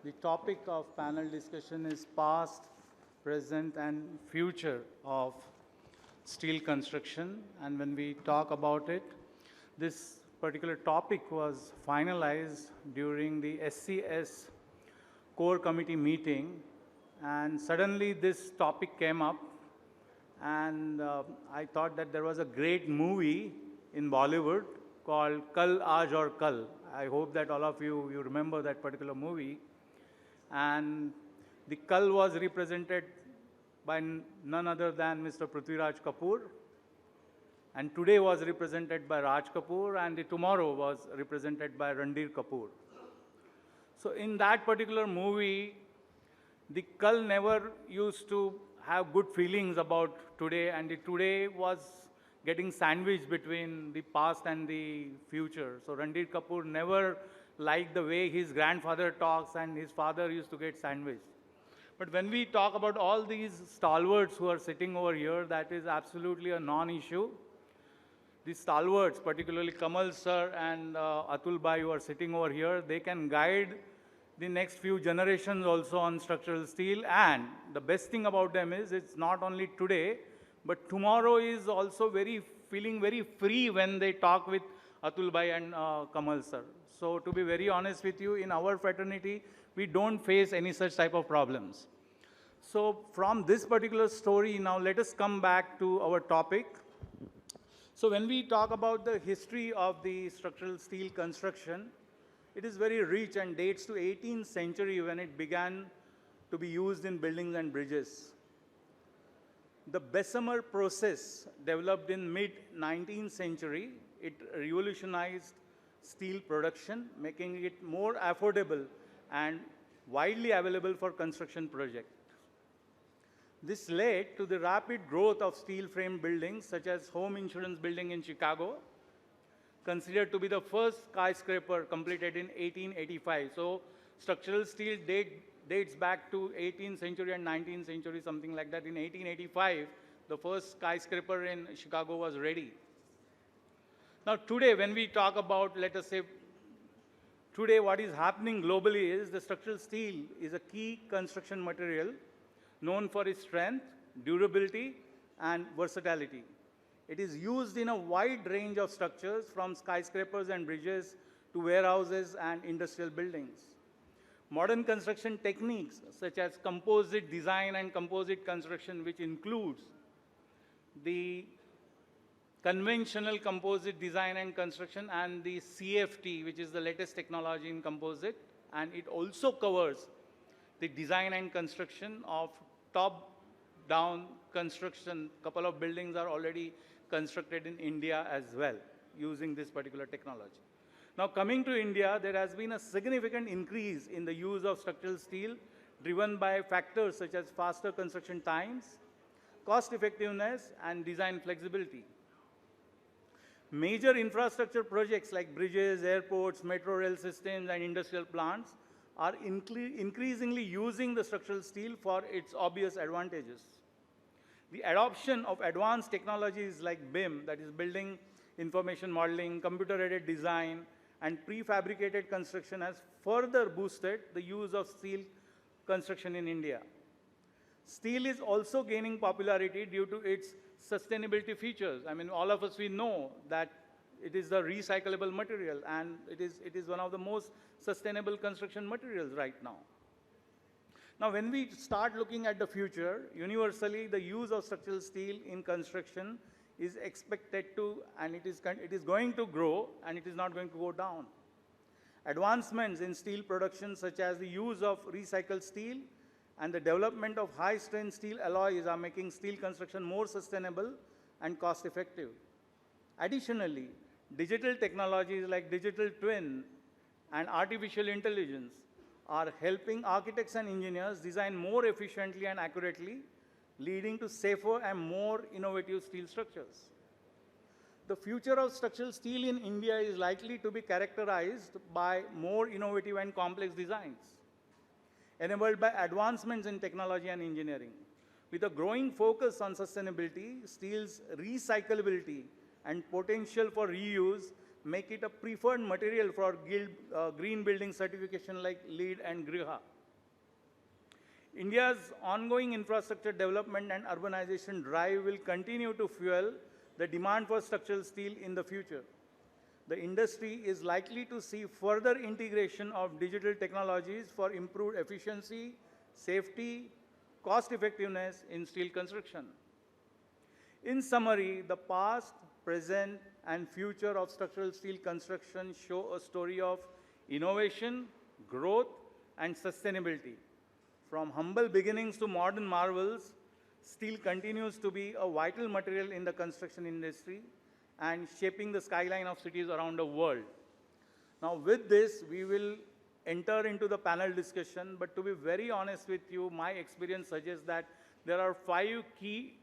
The topic of panel discussion is past, present, and future of steel construction. And when we talk about it, this particular topic was finalized during the SCS core committee meeting. And suddenly this topic came up. And I thought that there was a great movie in Bollywood called Kal Aaj Aur Kal. I hope that all of you remember that particular movie. And the Kal was represented by none other than Mr. Prithviraj Kapoor. And today was represented by Raj Kapoor, and the tomorrow was represented by Ranbir Kapoor. So in that particular movie, the Kal never used to have good feelings about today, and the today was getting sandwiched between the past and the future. So Ranbir Kapoor never liked the way his grandfather talks, and his father used to get sandwiched. But when we talk about all these stalwarts who are sitting over here, that is absolutely a non-issue. These stalwarts, particularly Kamal sir and Atul Bhai who are sitting over here, they can guide the next few generations also on structural steel. And the best thing about them is it's not only today, but tomorrow is also feeling very free when they talk with Atul Bhai and Kamal sir. So to be very honest with you, in our fraternity, we don't face any such type of problems. So from this particular story, now let us come back to our topic. So when we talk about the history of the structural steel construction, it is very rich and dates to 18th century when it began to be used in buildings and bridges. The Bessemer process developed in mid-19th century. It revolutionized steel production, making it more affordable and widely available for construction projects. This led to the rapid growth of steel-framed buildings such as Home Insurance Building in Chicago, considered to be the first skyscraper completed in 1885. So structural steel dates back to 18th century and 19th century, something like that. In 1885, the first skyscraper in Chicago was ready. Now today, when we talk about, let us say, today what is happening globally is the structural steel is a key construction material known for its strength, durability, and versatility. It is used in a wide range of structures, from skyscrapers and bridges to warehouses and industrial buildings. Modern construction techniques such as composite design and composite construction, which includes the conventional composite design and construction and the CFT, which is the latest technology in composite, and it also covers the design and construction of top-down construction. Couple of buildings are already constructed in India as well using this particular technology. Now coming to India, there has been a significant increase in the use of structural steel driven by factors such as faster construction times, cost effectiveness, and design flexibility. Major infrastructure projects like bridges, airports, metro rail systems, and industrial plants are increasingly using the structural steel for its obvious advantages. The adoption of advanced technologies like BIM, that is Building Information Modeling, computer-aided design, and prefabricated construction has further boosted the use of steel construction in India. Steel is also gaining popularity due to its sustainability features. I mean, all of us, we know that it is a recyclable material, and it is one of the most sustainable construction materials right now. Now, when we start looking at the future, universally, the use of structural steel in construction is expected to, and it is going to grow, and it is not going to go down. Advancements in steel production, such as the use of recycled steel and the development of high-strength steel alloys, are making steel construction more sustainable and cost-effective. Additionally, digital technologies like digital twin and artificial intelligence are helping architects and engineers design more efficiently and accurately, leading to safer and more innovative steel structures. The future of structural steel in India is likely to be characterized by more innovative and complex designs, enabled by advancements in technology and engineering. With a growing focus on sustainability, steel's recyclability and potential for reuse make it a preferred material for green building certification like LEED and GRIHA. India's ongoing infrastructure development and urbanization drive will continue to fuel the demand for structural steel in the future. The industry is likely to see further integration of digital technologies for improved efficiency, safety, cost effectiveness in steel construction. In summary, the past, present, and future of structural steel construction show a story of innovation, growth, and sustainability. From humble beginnings to modern marvels, steel continues to be a vital material in the construction industry and shaping the skyline of cities around the world. Now, with this, we will enter into the panel discussion, but to be very honest with you, my experience suggests that there are 5 key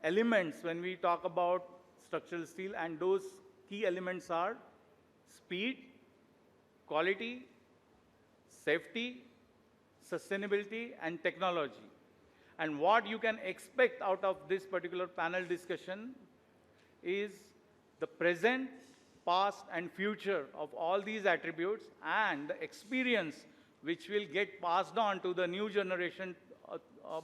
elements when we talk about structural steel, and those key elements are speed, quality, safety, sustainability, and technology. And what you can expect out of this particular panel discussion is the present, past, and future of all these attributes and the experience which will get passed on to the new generation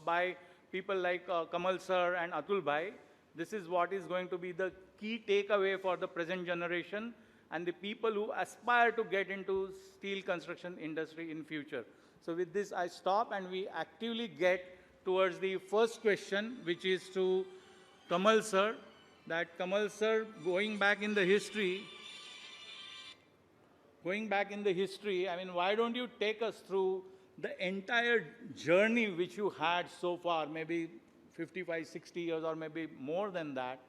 by people like Kamal sir and Atul bhai. This is what is going to be the key takeaway for the present generation and the people who aspire to get into steel construction industry in future. So with this, I stop and we actively get towards the first question, which is to Kamal sir. That Kamal sir, going back in the history, I mean, why don't you take us through the entire journey which you had so far, maybe 55, 60 years or maybe more than that,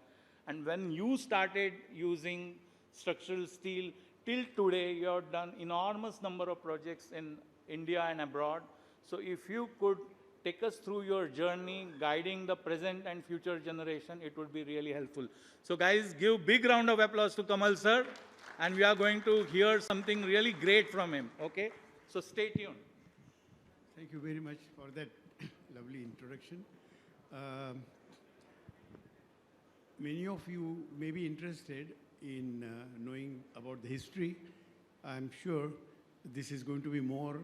and when you started using structural steel till today, you have done enormous number of projects in India and abroad. So if you could take us through your journey, guiding the present and future generation, it would be really helpful. So guys, give big round of applause to Kamal sir, and we are going to hear something really great from him, okay? So stay tuned. Thank you very much for that lovely introduction. Many of you may be interested in knowing about the history. I'm sure this is going to be more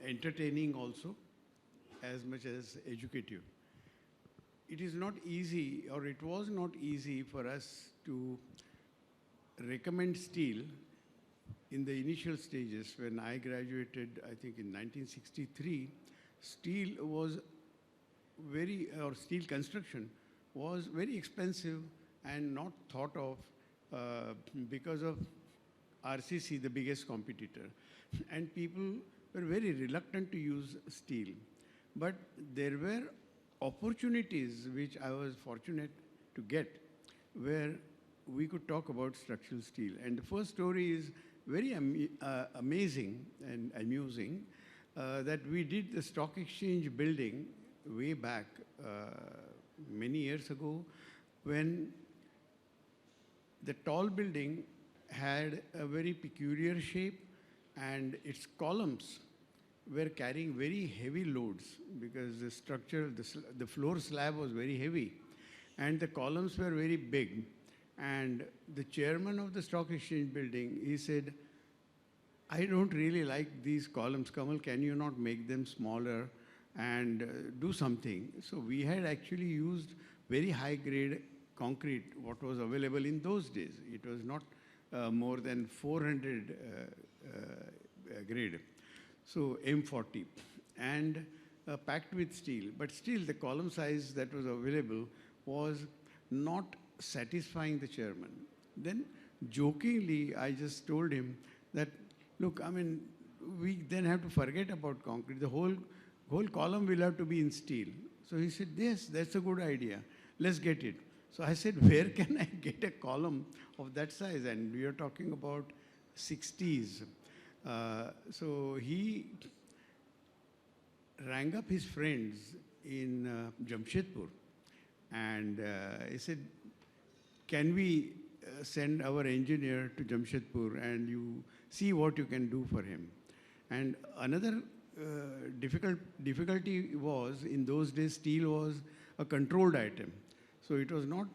entertaining also, as much as educative. It is not easy, or it was not easy for us to recommend steel in the initial stages. When I graduated, I think in 1963, steel was steel construction was very expensive and not thought of because of RCC, the biggest competitor. And people were very reluctant to use steel. But there were opportunities which I was fortunate to get where we could talk about structural steel. And the first story is very amazing and amusing that we did the stock exchange building way back many years ago, when the tall building had a very peculiar shape and its columns were carrying very heavy loads because the structure, the floor slab was very heavy and the columns were very big. And the chairman of the stock exchange building, he said, I don't really like these columns. Kamal, can you not make them smaller and do something? So we had actually used very high grade concrete, what was available in those days. It was not more than 400 grade. So M40 and packed with steel. But still the column size that was available was not satisfying the chairman. Then jokingly, I just told him that, look, I mean, we then have to forget about concrete. The whole column will have to be in steel. So he said, yes, that's a good idea. Let's get it. So I said, where can I get a column of that size? And we are talking about 60s. So he rang up his friends in Jamshedpur. And he said, can we send our engineer to Jamshedpur and you see what you can do for him? And another difficulty was, in those days, steel was a controlled item. So it was not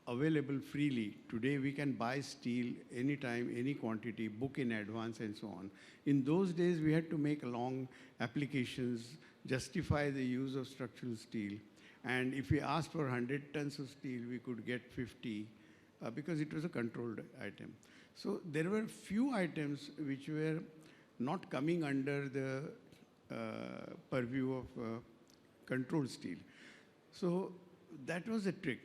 available freely. Today we can buy steel anytime, any quantity, book in advance and so on. In those days we had to make long applications, justify the use of structural steel. And if we asked for 100 tons of steel, we could get 50 because it was a controlled item. So there were few items which were not coming under the purview of controlled steel. So that was a trick.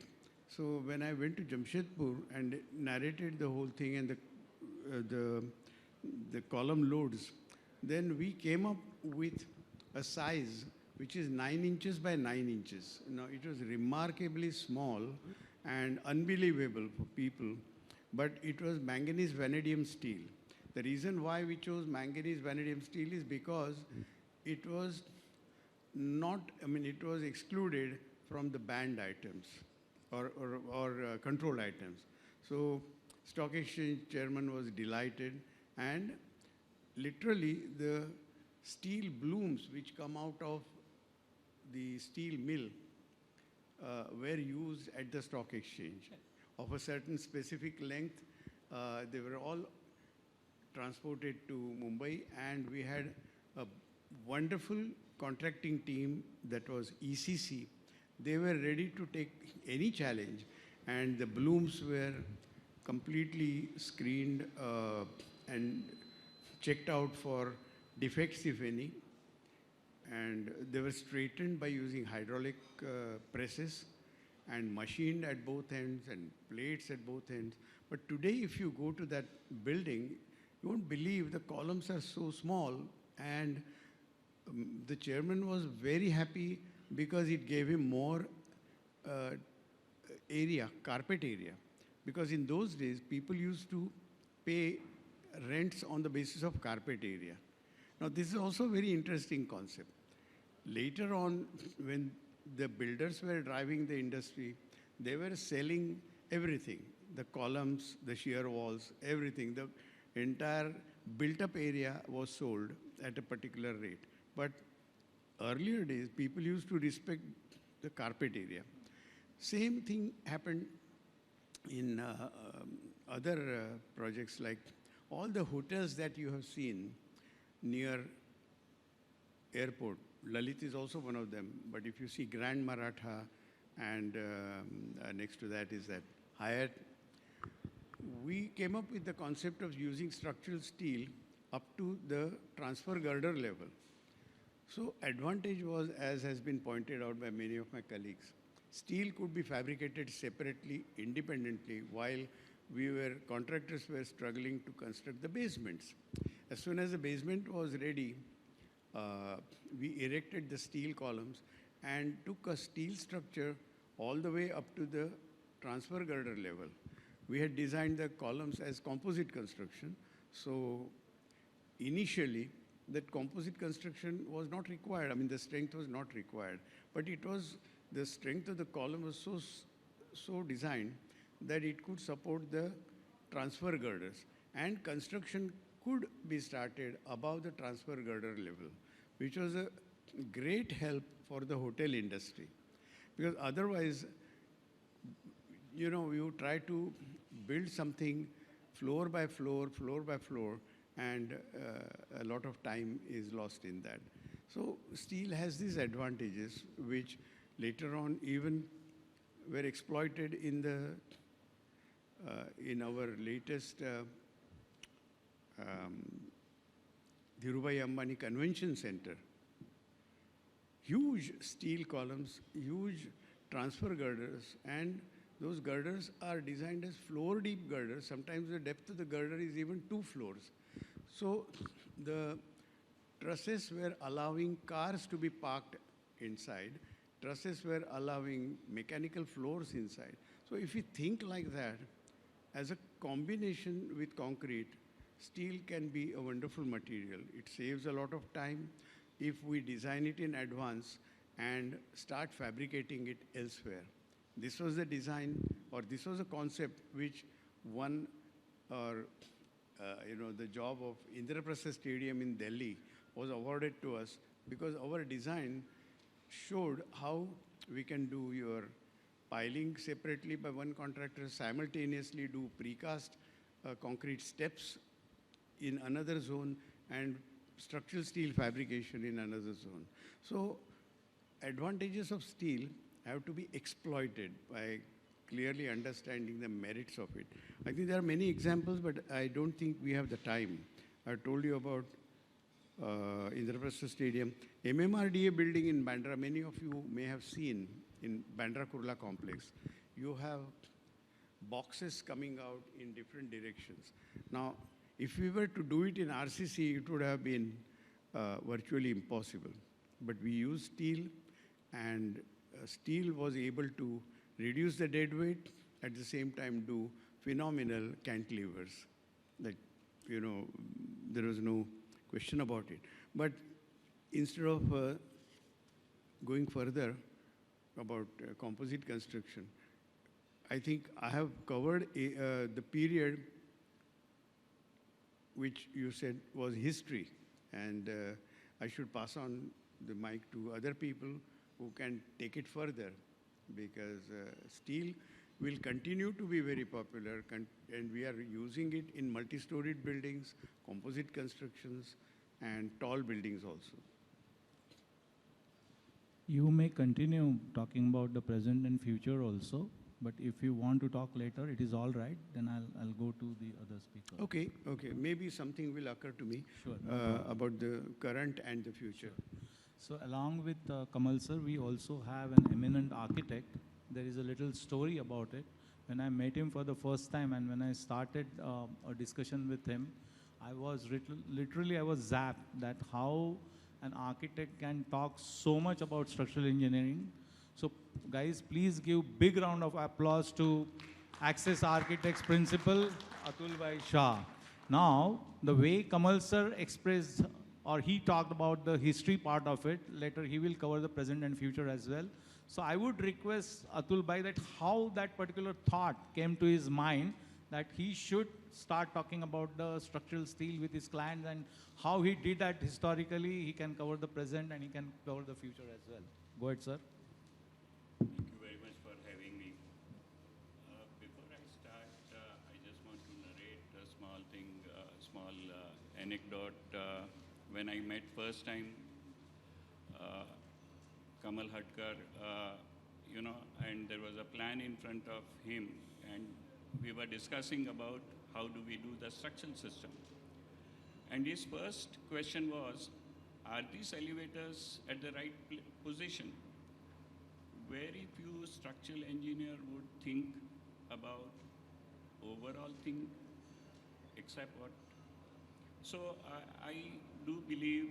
So when I went to Jamshedpur and narrated the whole thing and the column loads, then we came up with a size which is 9 inches by 9 inches. Now, it was remarkably small and unbelievable for people, but it was manganese vanadium steel. The reason why we chose manganese vanadium steel is because it was not, it was excluded from the banned items or controlled items. So Stock Exchange chairman was delighted, and literally the steel blooms which come out of the steel mill were used at the Stock Exchange of a certain specific length. They were all transported to Mumbai, and we had a wonderful contracting team that was ECC. They were ready to take any challenge, and the blooms were completely screened and checked out for defects, if any. And they were straightened by using hydraulic presses and machined at both ends and plates at both ends. But today, if you go to that building, you won't believe the columns are so small, and the chairman was very happy because it gave him more area, carpet area. Because in those days, people used to pay rents on the basis of carpet area. Now, this is also a very interesting concept. Later on, when the builders were driving the industry, they were selling everything, the columns, the shear walls, everything. The entire built-up area was sold at a particular rate. But earlier days, people used to respect the carpet area. Same thing happened in other projects, like all the hotels that you have seen near airport. Lalit is also one of them, but if you see Grand Maratha, and next to that is that Hyatt, we came up with the concept of using structural steel up to the transfer girder level. So advantage was, as has been pointed out by many of my colleagues, steel could be fabricated separately, independently, while contractors were struggling to construct the basements. As soon as the basement was ready, we erected the steel columns and took a steel structure all the way up to the transfer girder level. We had designed the columns as composite construction. So initially, that composite construction was not required. The strength was not required. But it was, the strength of the column was so designed that it could support the transfer girders. And construction could be started above the transfer girder level, which was a great help for the hotel industry. Because otherwise, you try to build something floor by floor, and a lot of time is lost in that. So steel has these advantages, which later on even were exploited in our latest Dhirubhai Ambani Convention Center. Huge steel columns, huge transfer girders, and those girders are designed as floor-deep girders. Sometimes the depth of the girder is even 2 floors. So the trusses were allowing cars to be parked inside. Trusses were allowing mechanical floors inside. So if you think like that, as a combination with concrete, steel can be a wonderful material. It saves a lot of time if we design it in advance and start fabricating it elsewhere. This was the design, or this was a concept which won the job of Indraprastha Stadium in Delhi was awarded to us because our design showed how we can do your piling separately by one contractor, simultaneously do precast concrete steps in another zone, and structural steel fabrication in another zone. So advantages of steel have to be exploited by clearly understanding the merits of it. I think there are many examples, but I don't think we have the time. I told you about Indraprastha Stadium. MMRDA building in Bandra, many of you may have seen in Bandra Kurla complex. You have boxes coming out in different directions. Now, if we were to do it in RCC, it would have been virtually impossible. But we used steel, and steel was able to reduce the dead weight, at the same time do phenomenal cantilevers. Like, you know, there was no question about it. But instead of going further about composite construction, I think I have covered the period which you said was history, and I should pass on the mic to other people who can take it further, because steel will continue to be very popular, and we are using it in multi-storied buildings, composite constructions, and tall buildings also. You may continue talking about the present and future also, but if you want to talk later, it is all right. Then I'll go to the other speaker. Okay, okay. Maybe something will occur to me Sure, about the current and the future. So along with Kamal sir, we also have an eminent architect. There is a little story about it. When I met him for the first time and when I started a discussion with him, I was literally I was zapped that how an architect can talk so much about structural engineering. So guys, please give big round of applause to Access Architects Principal, Atul Shah. Now, the way Kamal sir expressed or he talked about the history part of it, later he will cover the present and future as well. So I would request Atul Bhai that how that particular thought came to his mind that he should start talking about the structural steel with his clients and how he did that historically. He can cover the present and he can cover the future as well. Go ahead, sir. Thank you very much for having me. Before I start, I just want to narrate a small thing, small anecdote. When I met first time Kamal Hadker, you know, and there was a plan in front of him, and we were discussing about how do we do the structural system. And his first question was, are these elevators at the right position? Very few structural engineer would think about overall thing, except what. So I do believe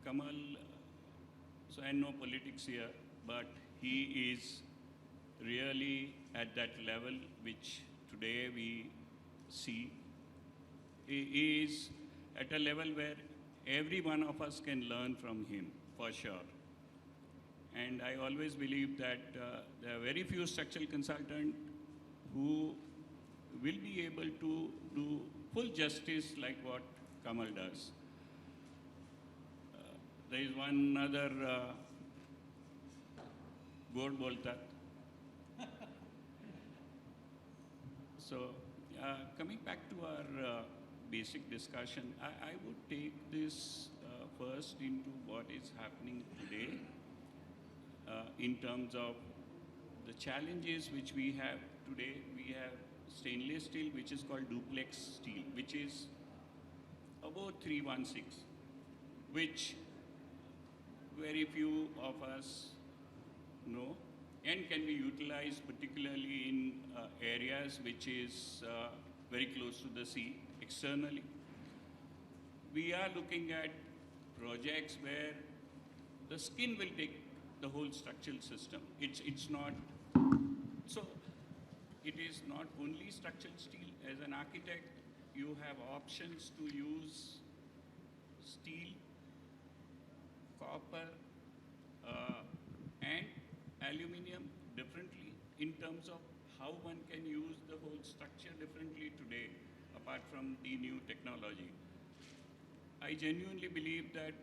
Kamal, so I know politics here, but he is really at that level which today we see. He is at a level where every one of us can learn from him, for sure. And I always believe that there are very few structural consultants who will be able to do full justice like what Kamal does. There is one other God bolta. So coming back to our basic discussion, I would take this first into what is happening today in terms of the challenges which we have today. We have stainless steel, which is called duplex steel, which is about 316, which very few of us know and can be utilized particularly in areas which is very close to the sea externally. We are looking at projects where the skin will take the whole structural system. It's not, so it is not only structural steel. As an architect, you have options to use steel, copper, and aluminum differently in terms of how one can use the whole structure differently today, apart from the new technology. I genuinely believe that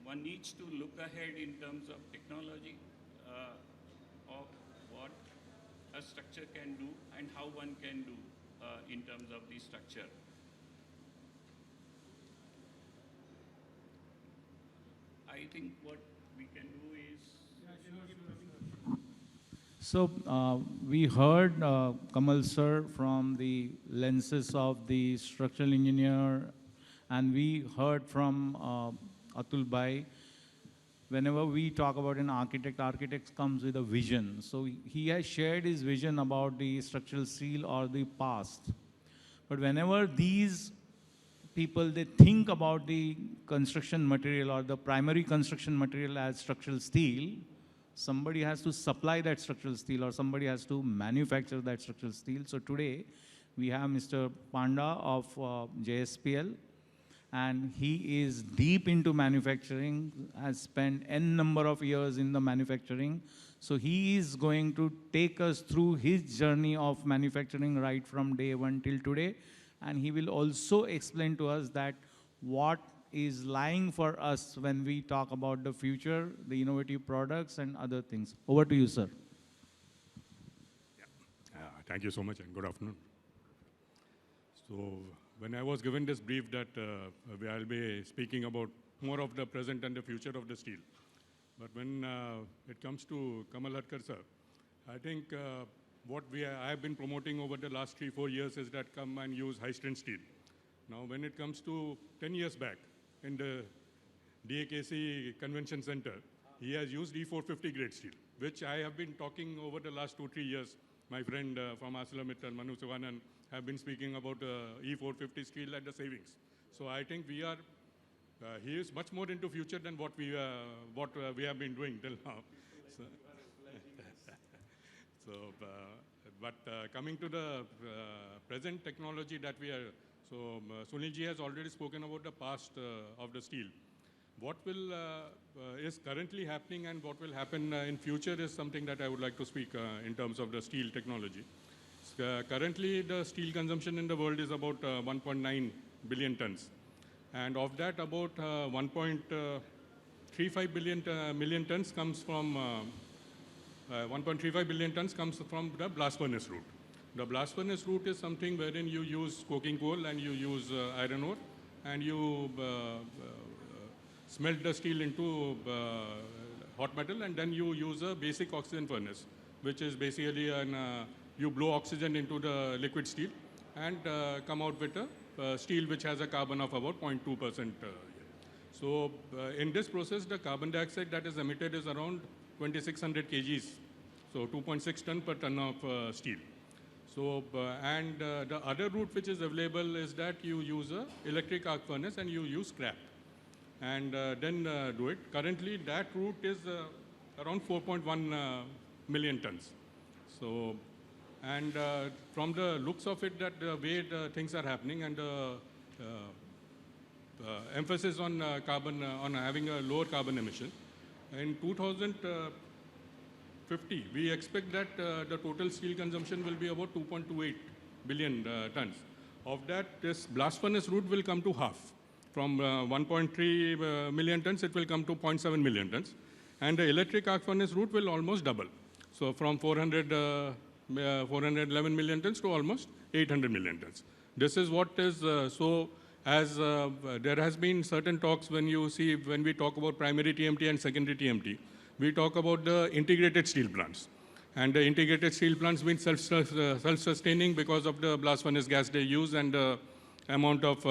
one needs to look ahead in terms of technology a structure can do and how one can do in terms of the structure. I think what we can do is... So we heard Kamal sir from the lenses of the structural engineer, and we heard from Atul Bhai. Whenever we talk about an architect, architect comes with a vision. So he has shared his vision about the structural steel or the past. But whenever these people, they think about the construction material or the primary construction material as structural steel, somebody has to supply that structural steel or somebody has to manufacture that structural steel. So today we have Mr. Panda of JSPL, and he is deep into manufacturing, has spent N number of years in the manufacturing. So he is going to take us through his journey of manufacturing right from day one till today. And he will also explain to us that what is lying for us when we talk about the future, the innovative products and other things. Over to you, sir. Thank you so much and good afternoon. So when I was given this brief that I'll be speaking about more of the present and the future of the steel. But when it comes to Kamal Hadker, sir, I think what I have been promoting over the last 3-4 years is that come and use high-strength steel. Now, when it comes to 10 years back in the DAKC Convention Center, he has used E450 grade steel, which I have been talking over the last 2-3 years. My friend from ArcelorMittal, Manu Sivanan, have been speaking about E450 steel and the savings. So I think he is much more into future than what we have been doing till now. So, but coming to the present technology that we are, so Sunil ji has already spoken about the past of the steel. What will is currently happening and what will happen in future is something that I would like to speak in terms of the steel technology. Currently, the steel consumption in the world is about 1.9 billion tons. And of that, about 1.35 million tons comes from 1.35 billion tons comes from the blast furnace route. The blast furnace route is something wherein you use coking coal and you use iron ore and you smelt the steel into hot metal, and then you use a basic oxygen furnace, which is basically you blow oxygen into the liquid steel and come out with a steel which has a carbon of about 0.2%. So in this process, the carbon dioxide that is emitted is around 2,600 kgs, so 2.6 ton per ton of steel. So, and the other route which is available is that you use a electric arc furnace and you use scrap and then do it. Currently, that route is around 4.1 million tons. So, and from the looks of it, that the way the things are happening and the emphasis on carbon, on having a lower carbon emission, in 2050, we expect that the total steel consumption will be about 2.28 billion tons. Of that, this blast furnace route will come to half. From 1.3 million tons, it will come to 0.7 million tons. And the electric arc furnace route will almost double. So from 411 million tons to almost 800 million tons. This is what is, so as there has been certain talks when we talk about primary TMT and secondary TMT, we talk about the integrated steel plants. And the integrated steel plants being self-sustaining because of the blast furnace gas they use and the amount of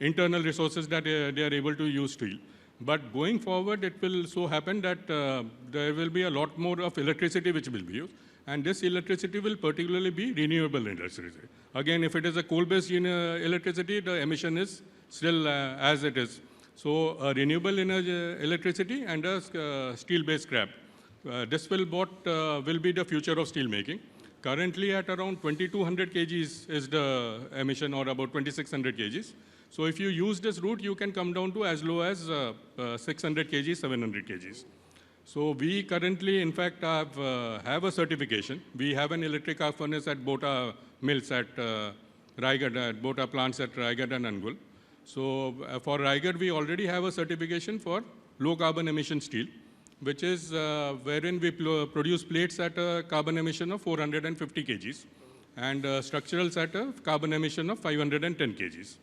internal resources that they are able to use steel. But going forward, it will so happen that there will be a lot more of electricity which will be used. And this electricity will particularly be renewable electricity. Again, if it is a coal-based electricity, the emission is still as it is. So renewable energy, electricity and a steel-based scrap. This will be the future of steel making. Currently at around 2200 kgs is the emission, or about 2600 kgs. So if you use this route, you can come down to as low as 600 kgs, 700 kgs. So we currently, in fact, have a certification. We have an electric arc furnace at Bota mills at Raigad, at Bota plants at Raigad and Angul. So for Raigad, we already have a certification for low carbon emission steel. which is wherein we produce plates at a carbon emission of 450 kgs and structurals at a carbon emission of 510 kgs.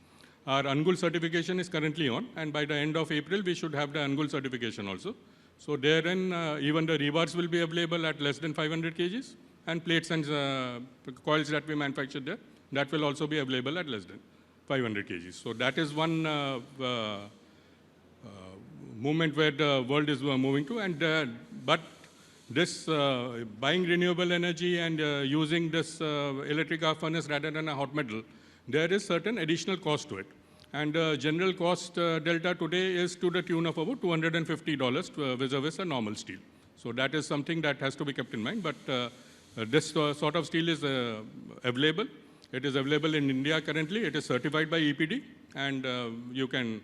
Our UNGUL certification is currently on, and by the end of April, we should have the UNGUL certification also. So therein, even the rebars will be available at less than 500 kgs, and plates and coils that we manufacture there, that will also be available at less than 500 kgs. So that is one movement where the world is moving to. And but this buying renewable energy and using this electric arc furnace rather than a hot metal, there is certain additional cost to it. And general cost delta today is to the tune of about $250 vis-a-vis a normal steel. So that is something that has to be kept in mind. But this sort of steel is available. It is available in India currently. It is certified by EPD, and you can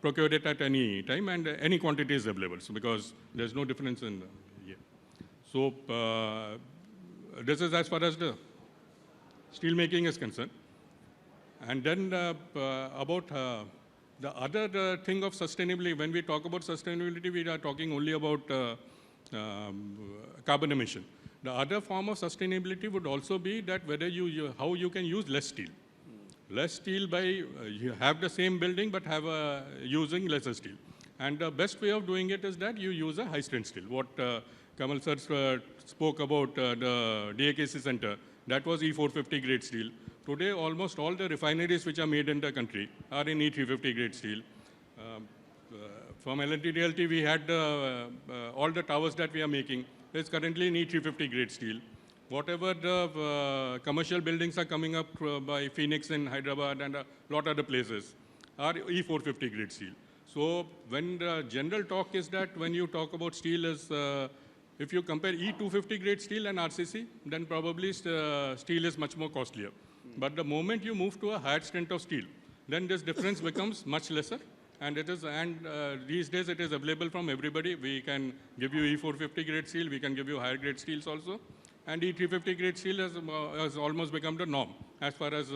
procure it at any time, and any quantity is available. So because there's no difference in here. So this is as far as the steel making is concerned. And then about the other thing of sustainability, when we talk about sustainability, we are talking only about carbon emission. The other form of sustainability would also be that whether how you can use less steel. Less steel by, you have the same building but have using lesser steel. And the best way of doing it is that you use a high strength steel. What Kamal sir spoke about the DAKC center, that was E450 grade steel. Today, almost all the refineries which are made in the country are in E350 grade steel. From L&T Realty, we had all the towers that we are making is currently in E350 grade steel. Whatever the commercial buildings are coming up by Phoenix in Hyderabad and a lot other places are E450 grade steel. So when the general talk is that when you talk about steel is, if you compare E250 grade steel and RCC, then probably steel is much more costlier. But the moment you move to a higher strength of steel, then this difference becomes much lesser. And it is, these days it is available from everybody. We can give you E450 grade steel. We can give you higher grade steels also. And E350 grade steel has almost become the norm as far as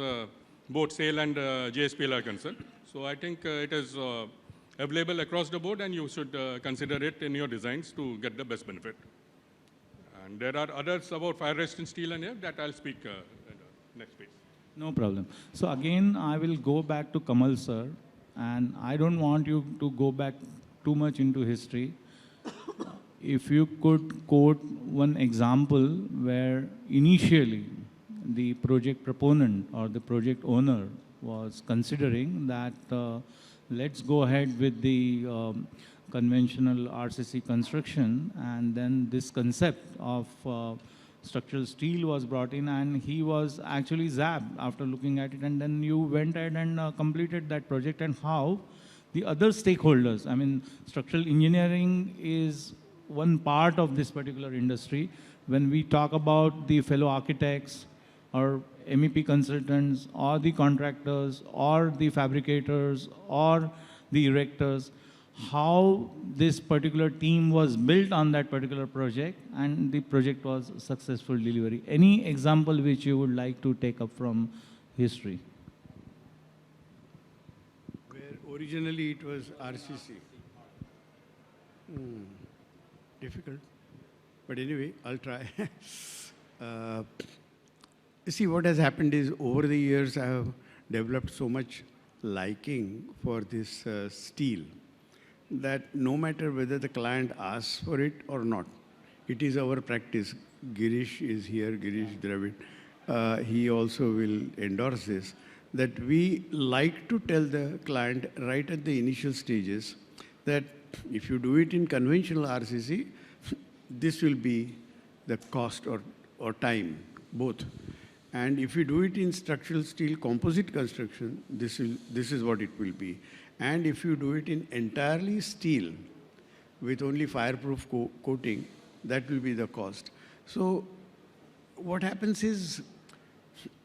both SAIL and JSPL are concerned. So I think it is available across the board, and you should consider it in your designs to get the best benefit. And there are others about fire resistant steel and air that I'll speak in the next page. No problem. So again, I will go back to Kamal sir, and I don't want you to go back too much into history. If you could quote one example where initially the project proponent or the project owner was considering that let's go ahead with the conventional RCC construction, and then this concept of structural steel was brought in, and he was actually zapped after looking at it, and then you went ahead and completed that project, and how the other stakeholders, I mean, structural engineering is one part of this particular industry. When we talk about the fellow architects or MEP consultants or the contractors or the fabricators or the erectors, how this particular team was built on that particular project, and the project was successful delivery. Any example which you would like to take up from history? Where originally it was RCC. Difficult. But anyway, I'll try. See, what has happened is over the years I have developed so much liking for this steel that no matter whether the client asks for it or not, it is our practice. Girish is here, Girish Dravid. He also will endorse this, that we like to tell the client right at the initial stages that if you do it in conventional RCC, this will be the cost or time, both. And if you do it in structural steel composite construction, this is what it will be. And if you do it in entirely steel with only fireproof coating, that will be the cost. So what happens is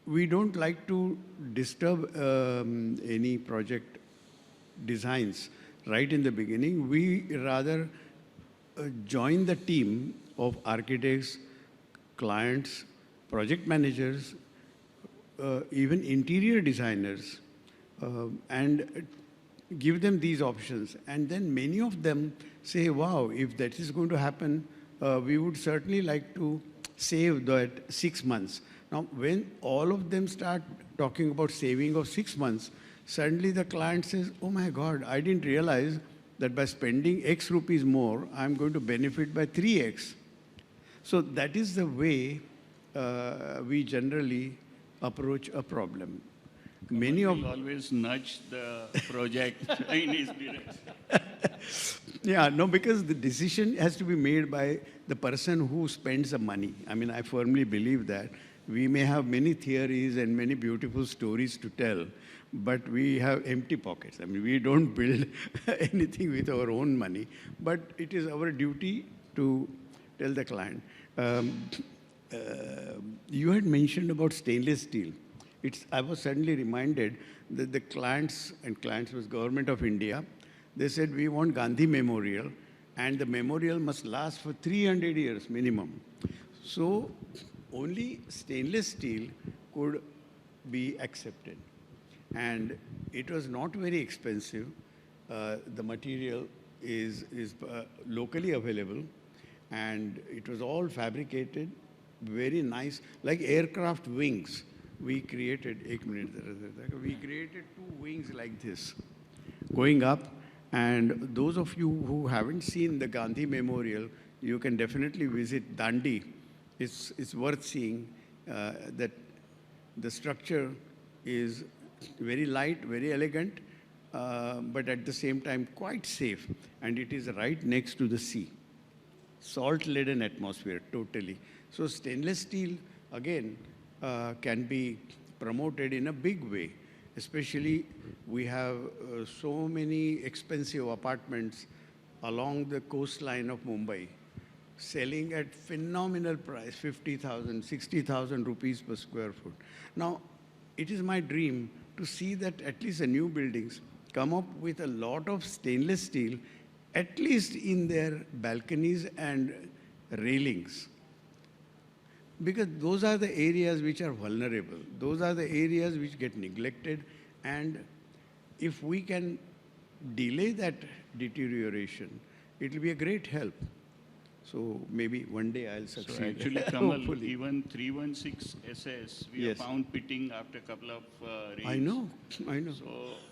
we don't like to disturb any project designs right in the beginning. We rather join the team of architects, clients, project managers, even interior designers, and give them these options. And then many of them say, wow, if that is going to happen, we would certainly like to save that 6 months. Now, when all of them start talking about saving of 6 months, suddenly the client says, oh my God, I didn't realize that by spending X rupees more, I'm going to benefit by 3X. So that is the way we generally approach a problem. Many of always nudge the project in his direction. Yeah, no, because the decision has to be made by the person who spends the money. I mean, I firmly believe that. We may have many theories and many beautiful stories to tell, but we have empty pockets. I mean, we don't build anything with our own money, but it is our duty to tell the client. You had mentioned about stainless steel. I was suddenly reminded that the clients was Government of India. They said, we want Gandhi Memorial, and the memorial must last for 300 years minimum. So only stainless steel could be accepted. And it was not very expensive. The material is locally available, and it was all fabricated, very nice, like aircraft wings. We created 2 wings like this, going up. And those of you who haven't seen the Gandhi Memorial, you can definitely visit Dandi. It's worth seeing that the structure is very light, very elegant, but at the same time quite safe. And it is right next to the sea. Salt-laden atmosphere, totally. So stainless steel, again, can be promoted in a big way. Especially, we have so many expensive apartments along the coastline of Mumbai, selling at phenomenal price, 50,000, 60,000 rupees per square foot. Now, it is my dream to see that at least the new buildings come up with a lot of stainless steel, at least in their balconies and railings. Because those are the areas which are vulnerable. Those are the areas which get neglected. And if we can delay that deterioration, it will be a great help. So maybe one day I'll succeed. So actually, Kamal, Hopefully. even 316 SS, we have found pitting after a couple of rains. I know. So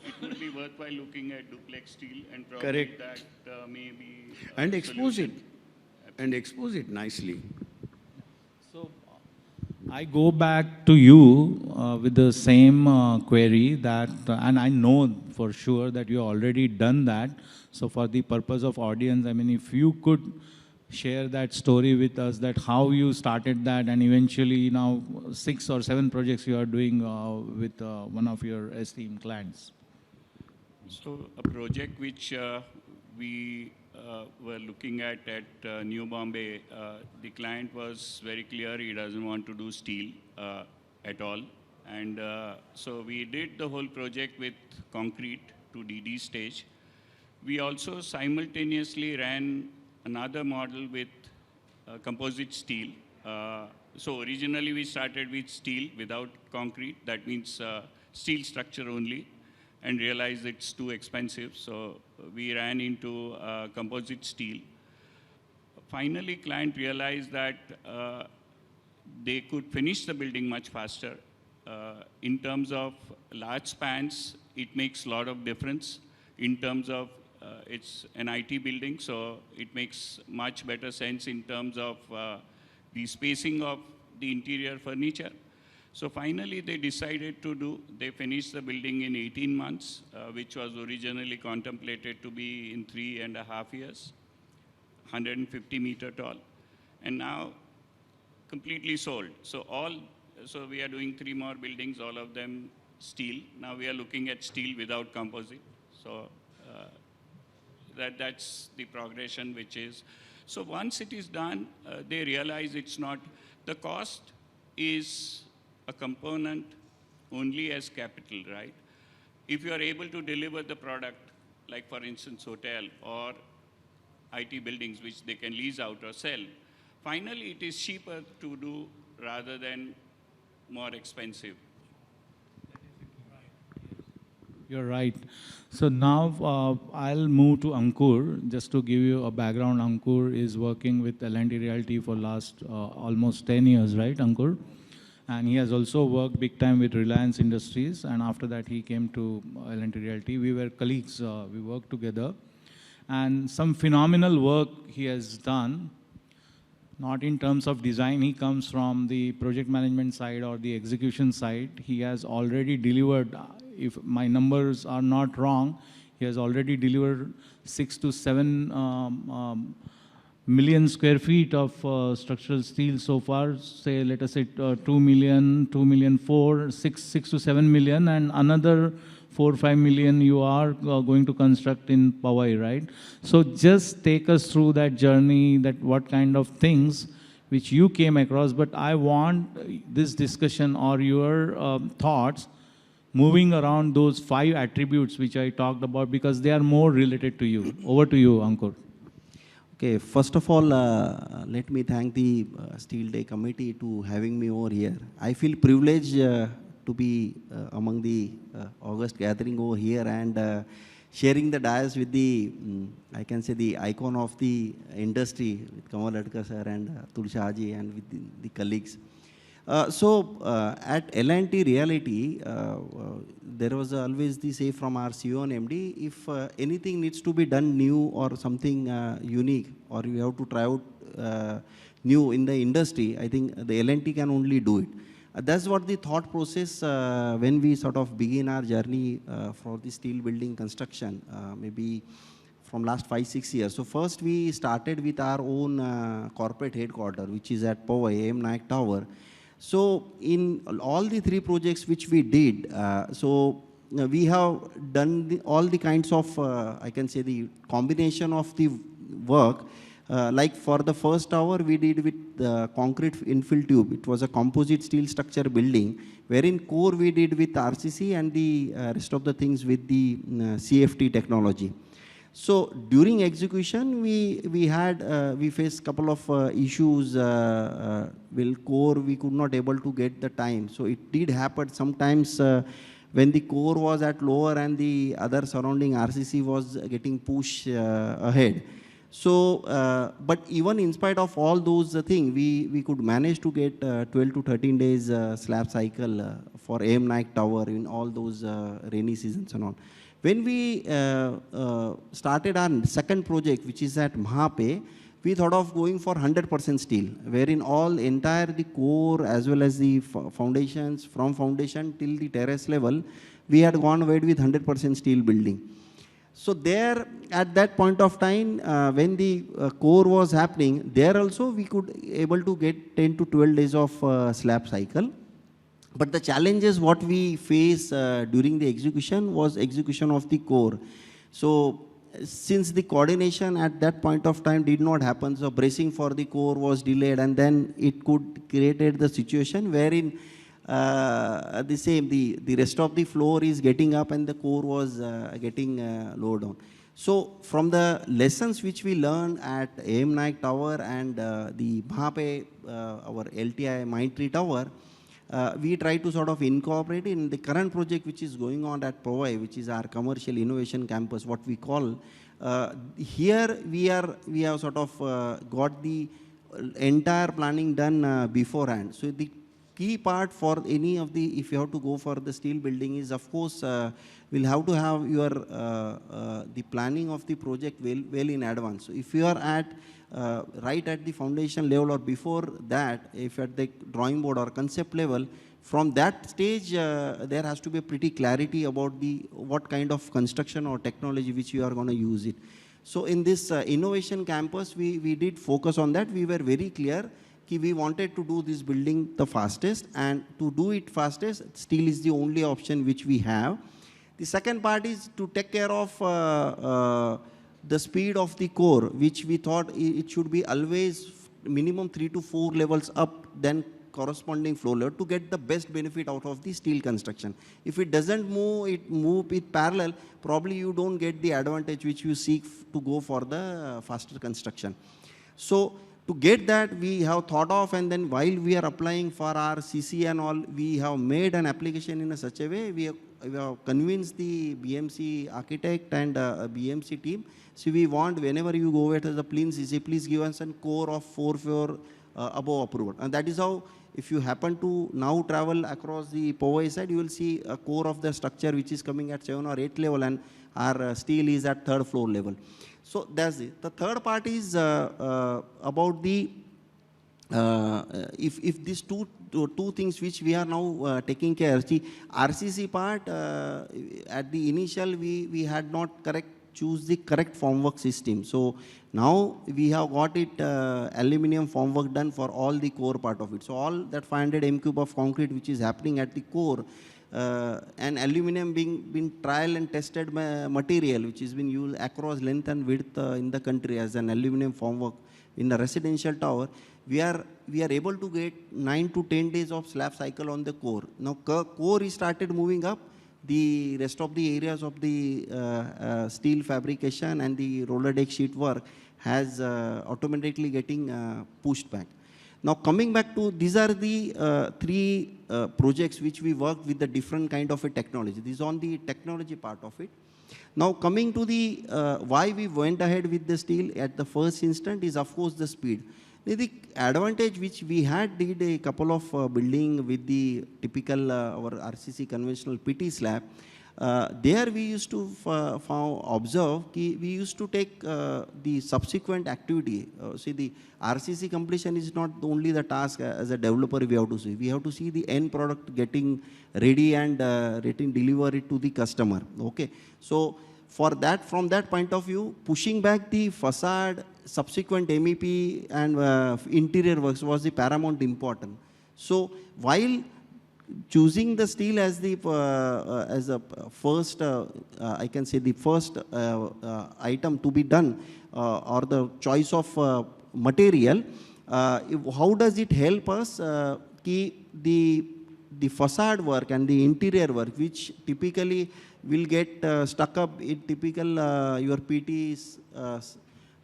it would be worthwhile looking at duplex steel and probably Correct. that maybe And expose it. solution. And expose it nicely. So I go back to you with the same query that, and I know for sure that you already done that. So for the purpose of audience, I mean, if you could share that story with us, that how you started that, and eventually now 6 or 7 projects you are doing with one of your esteemed clients. So a project which we were looking at New Bombay, the client was very clear he doesn't want to do steel at all. And so we did the whole project with concrete to DD stage. We also simultaneously ran another model with composite steel. So originally we started with steel without concrete. That means steel structure only, and realized it's too expensive. So we ran into composite steel. Finally, client realized that they could finish the building much faster. In terms of large spans, it makes a lot of difference. In terms of it's an IT building, so it makes much better sense in terms of the spacing of the interior furniture. So finally, they decided they finished the building in 18 months, which was originally contemplated to be in 3.5 years, 150 meter tall, and now completely sold. So we are doing 3 more buildings, all of them steel. Now we are looking at steel without composite. So that's the progression which is. So once it is done, they realize it's not, the cost is a component only as capital, right? If you are able to deliver the product, like for instance hotel or IT buildings which they can lease out or sell, finally it is cheaper to do rather than more expensive. You're right. So now I'll move to Ankur. Just to give you a background, Ankur is working with L&T Realty for last almost 10 years, right, Ankur? And he has also worked big time with Reliance Industries. And after that, he came to L&T Realty. We were colleagues. We worked together. And some phenomenal work he has done. Not in terms of design, he comes from the project management side or the execution side. He has already delivered, if my numbers are not wrong, he has already delivered 6 to 7 million square feet of structural steel so far. Say, let us say 2 million, 2 million 4, 6 to 7 million, and another 4 or 5 million you are going to construct in Powai, right? So just take us through that journey, that what kind of things which you came across. But I want this discussion or your thoughts moving around those 5 attributes which I talked about, because they are more related to you. Over to you, Ankur. Okay, first of all, let me thank the Steel Day Committee to having me over here. I feel privileged to be among the August gathering over here and sharing the dais with the, I can say, the icon of the industry, with Kamal Hadker sir and Atul Shah ji and with the colleagues. At L&T Realty, there was always the say from our CEO and MD, if anything needs to be done new or something unique, or you have to try out new in the industry, I think the L&T can only do it. That's what the thought process when we sort of begin our journey for the steel building construction, maybe from last 5-6 years. So first we started with our own corporate headquarters, which is at Powai, AM Naik Tower. So in all the 3 projects which we did, we have done all the kinds of, I can say, the combination of the work. Like for the first tower, we did with the concrete infill tube. It was a composite steel structure building, wherein core we did with RCC and the rest of the things with the CFT technology. So during execution, we faced a couple of issues. Well, core we could not able to get the time. So it did happen sometimes when the core was at lower and the other surrounding RCC was getting pushed ahead. So, but even in spite of all those things, we could manage to get 12 to 13 days slab cycle for AM Naik Tower in all those rainy seasons and all. When we started our second project, which is at Mahape, we thought of going for 100% steel, wherein all entire the core as well as the foundations, from foundation till the terrace level, we had gone ahead with 100% steel building. So there, at that point of time, when the core was happening, there also we could able to get 10 to 12 days of slab cycle. But the challenges what we face during the execution was execution of the core. So since the coordination at that point of time did not happen, so bracing for the core was delayed, and then it could created the situation wherein the rest of the floor is getting up and the core was getting low down. So from the lessons which we learned at AM Naik Tower and the Mahape, our LTI Mindtree Tower, we try to sort of incorporate in the current project which is going on at Powai, which is our commercial innovation campus, what we call. Here we have sort of got the entire planning done beforehand. So the key part for any of the, if you have to go for the steel building is, of course, we'll have to have your the planning of the project well in advance. So if you are at right at the foundation level or before that, if at the drawing board or concept level, from that stage there has to be a pretty clarity about the what kind of construction or technology which you are going to use it. So in this innovation campus, we did focus on that. We were very clear that we wanted to do this building the fastest, and to do it fastest, steel is the only option which we have. The second part is to take care of the speed of the core, which we thought it should be always minimum 3 to 4 levels up than corresponding floor level to get the best benefit out of the steel construction. If it doesn't move it parallel, probably you don't get the advantage which you seek to go for the faster construction. So to get that, we have thought of, and then while we are applying for our CC and all, we have made an application in such a way, we have have convinced the BMC architect and BMC team. So we want whenever you go at the plains, please give us a core of 4 floor above approval. And that is how, if you happen to now travel across the Powai side, you will see a core of the structure which is coming at 7 or 8 level, and our steel is at 3rd floor level. So that's it. The third part is about the if these two things which we are now taking care. See, RCC part at the initial we had not choose the correct formwork system. So now we have got it aluminum formwork done for all the core part of it. So all that 500 m³ of concrete which is happening at the core, and aluminum being trial and tested material which has been used across length and width in the country as an aluminum formwork in a residential tower, we are able to get 9 to 10 days of slab cycle on the core. Now core is started moving up. The rest of the areas of the steel fabrication and the roller deck sheet work has automatically getting pushed back. Now coming back to, these are the 3 projects which we worked with the different kind of a technology. This is on the technology part of it. Now coming to the why we went ahead with the steel at the first instant is of course the speed. The advantage which we had did a couple of building with the typical our RCC conventional PT slab. There we used to observe we used to take the subsequent activity. See, the RCC completion is not only the task as a developer we have to see. We have to see the end product getting ready and deliver it to the customer. Okay. So for that, from that point of view, pushing back the facade, subsequent MEP and interior works was the paramount important. So while choosing the steel as the as a first, I can say the first item to be done, or the choice of material, how does it help us keep the facade work and the interior work, which typically will get stuck up in typical your PT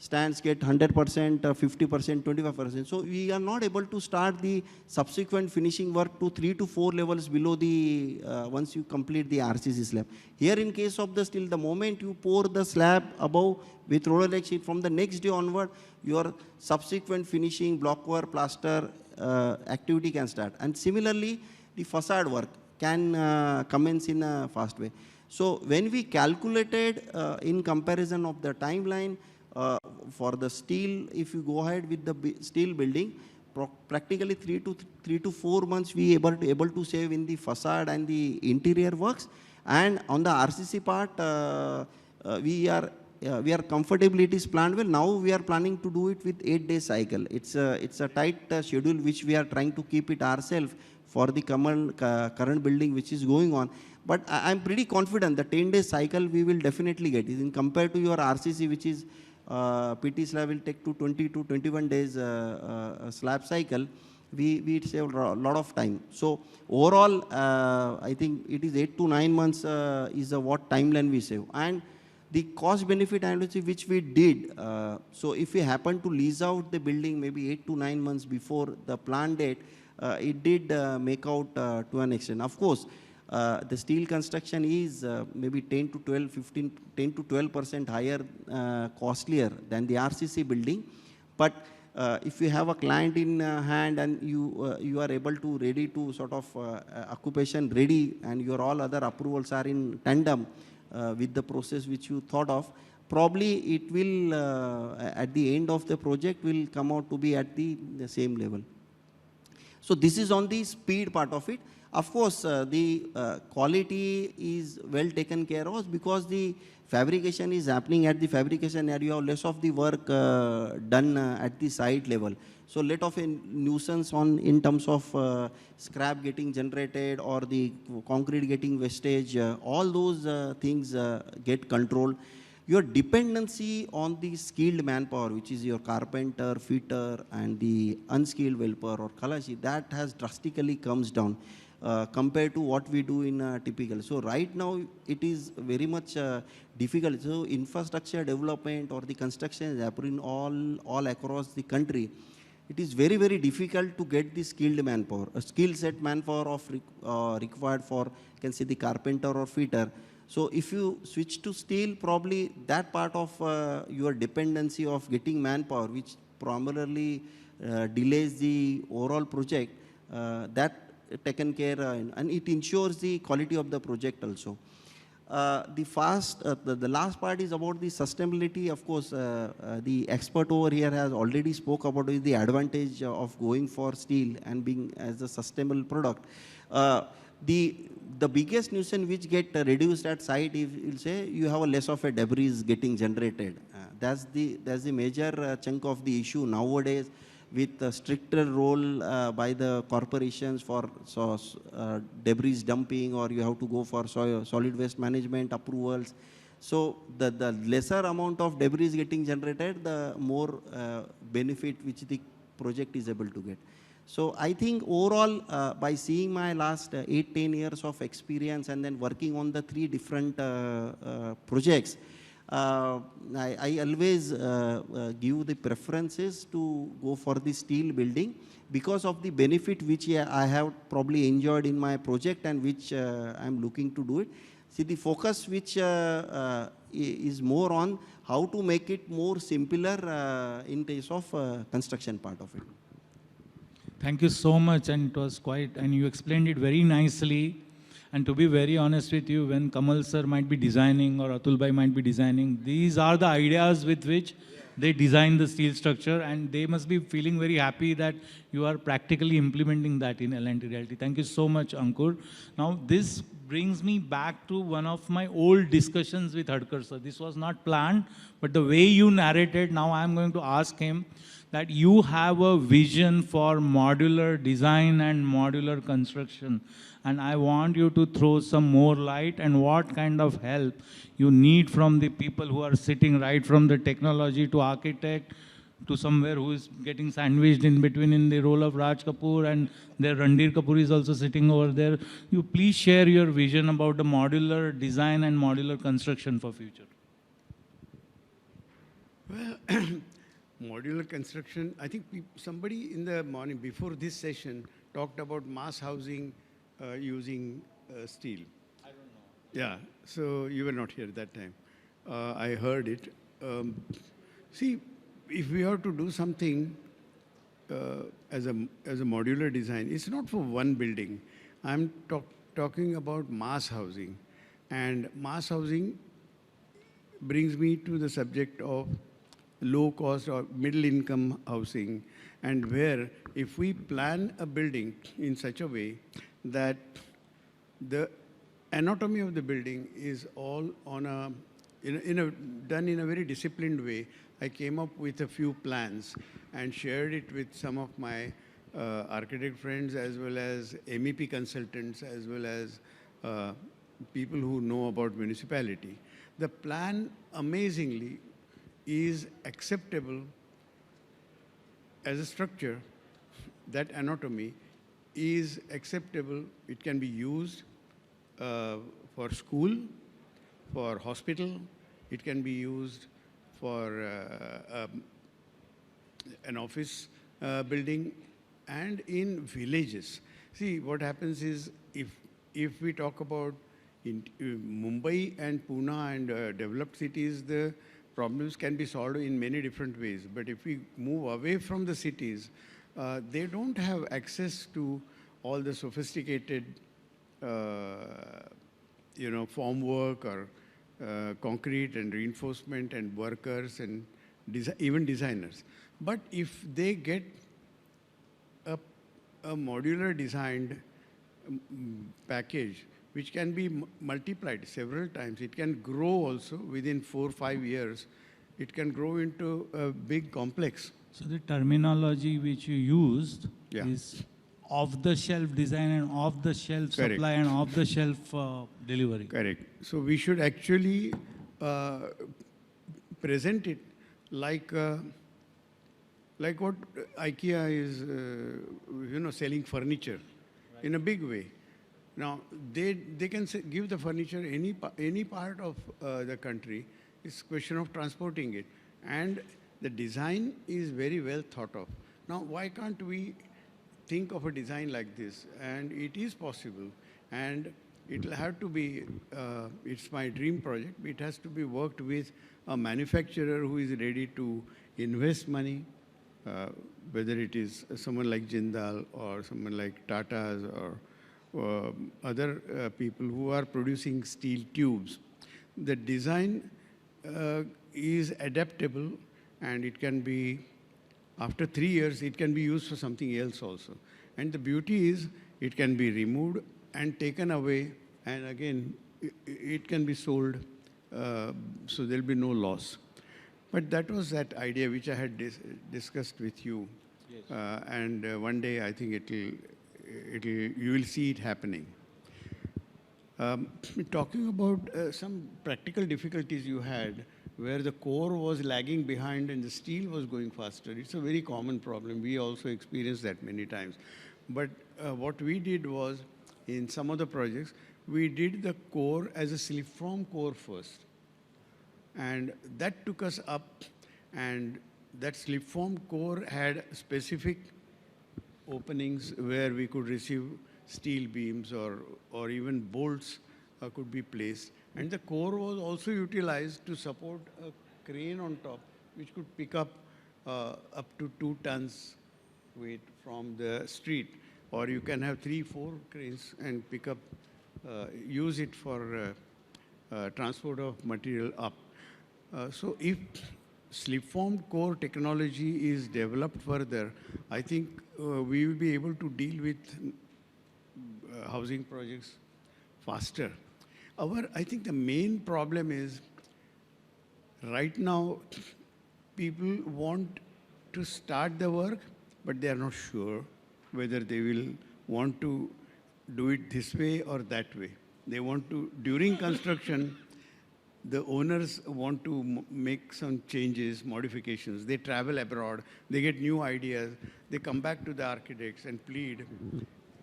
stands get 100%, 50%, 25%. So we are not able to start the subsequent finishing work to 3 to 4 levels below the once you complete the RCC slab. Here in case of the steel, the moment you pour the slab above with roller deck sheet, from the next day onward, your subsequent finishing, block work, plaster activity can start. And similarly, the facade work can commence in a fast way. So when we calculated in comparison of the timeline, for the steel, if you go ahead with the steel building, practically 3 to 4 months we able to save in the facade and the interior works. And on the RCC part, we are comfortable. It is planned well. Now we are planning to do it with 8-day cycle. It's a tight schedule which we are trying to keep it ourselves for the current building which is going on. But I'm pretty confident the 10-day cycle we will definitely get. In compared to your RCC, which is PT slab will take to 20 to 21 days slab cycle, we save a lot of time. So overall, I think it is 8 to 9 months is what timeline we save. And the cost benefit analysis which we did, so if we happen to lease out the building maybe 8 to 9 months before the planned date, it did make out to an extent. Of course, the steel construction is maybe 10 to 12% higher costlier than the RCC building. But if you have a client in hand and you are able to ready to sort of occupation ready, and your all other approvals are in tandem with the process which you thought of, probably it will at the end of the project will come out to be at the same level. So this is on the speed part of it. Of course, the quality is well taken care of because the fabrication is happening at the fabrication area. You have less of the work done at the site level. So lot of a nuisance in terms of scrap getting generated or the concrete getting wastage, all those things get controlled. Your dependency on the skilled manpower, which is your carpenter, fitter, and the unskilled welper or khalashi, that has drastically comes down compared to what we do in typical. So right now it is very much difficult. So infrastructure development or the construction is happening all across the country. it is very, very difficult to get the skilled manpower, a skill set manpower required for, you can say, the carpenter or fitter. So if you switch to steel, probably that part of your dependency of getting manpower, which primarily delays the overall project, that taken care, and it ensures the quality of the project also. The last part is about the sustainability. Of course, the expert over here has already spoke about the advantage of going for steel and being as a sustainable product. The biggest nuisance which get reduced at site, if you'll say, you have a less of a debris getting generated. That's the major chunk of the issue nowadays, with a stricter role by the corporations for debris dumping, or you have to go for solid waste management approvals. So the lesser amount of debris getting generated, the more benefit which the project is able to get. So I think overall, by seeing my last 8-10 years of experience and then working on the 3 different projects, I always give the preferences to go for the steel building because of the benefit which I have probably enjoyed in my project and which I am looking to do it. See, the focus which is more on how to make it more simpler in case of construction part of it. Thank you so much, and it was quite, and you explained it very nicely. And to be very honest with you, when Kamal sir might be designing or Atul bhai might be designing, these are the ideas with which they design the steel structure, and they must be feeling very happy that you are practically implementing that in L&T Realty. Thank you so much, Ankur. Now, this brings me back to one of my old discussions with Hadker sir. This was not planned, but the way you narrated, now I'm going to ask him that you have a vision for modular design and modular construction. And I want you to throw some more light and what kind of help you need from the people who are sitting right from the technology to architect to somewhere who is getting sandwiched in between in the role of Raj Kapoor, and there Randir Kapoor is also sitting over there. You please share your vision about the modular design and modular construction for future. Well, modular construction, I think somebody in the morning before this session talked about mass housing using steel. I don't know. Yeah, so you were not here that time. I heard it. See, if we have to do something as a modular design, it's not for one building. I'm talking about mass housing. And mass housing brings me to the subject of low cost or middle income housing, and where if we plan a building in such a way that the anatomy of the building is all on done in a very disciplined way. I came up with a few plans and shared it with some of my architect friends, as well as MEP consultants, as well as people who know about municipality. The plan, amazingly, is acceptable as a structure. That anatomy is acceptable. It can be used for school, for hospital. It can be used for an office building, and in villages. See, what happens is, if we talk about in Mumbai and Pune and developed cities, the problems can be solved in many different ways. But if we move away from the cities, they don't have access to all the sophisticated, formwork or concrete and reinforcement and workers and even designers. But if they get a modular designed package, which can be multiplied several times, it can grow also within 4 or 5 years. It can grow into a big complex. So the terminology which you used Yeah. is off-the-shelf design and off-the-shelf Correct. supply and off-the-shelf delivery. Correct. So we should actually present it like what IKEA is, selling furniture in a big way. Now, they can give the furniture any part of the country. It's a question of transporting it. And the design is very well thought of. Now, why can't we think of a design like this? And it is possible. And it will have to be, it's my dream project, it has to be worked with a manufacturer who is ready to invest money, whether it is someone like Jindal or someone like Tata's or other people who are producing steel tubes. The design is adaptable, and it can be, after 3 years, it can be used for something else also. And the beauty is it can be removed and taken away, and again, it can be sold, so there'll be no loss. But that was that idea which I had discussed with you. Yes. And one day I think you will see it happening. Talking about some practical difficulties you had, where the core was lagging behind and the steel was going faster. It's a very common problem. We also experienced that many times. But what we did was, in some of the projects, we did the core as a slip-form core first. And that took us up, and that slip-form core had specific openings where we could receive steel beams or even bolts could be placed. And the core was also utilized to support a crane on top, which could pick up up to 2 tons weight from the street. Or you can have 3-4 cranes and pick up, use it for transport of material up. So if slip-formed core technology is developed further, I think we will be able to deal with housing projects faster. I think the main problem is, right now, people want to start the work, but they are not sure whether they will want to do it this way or that way. They want to, during construction, the owners want to make some changes, modifications. They travel abroad, they get new ideas, they come back to the architects and plead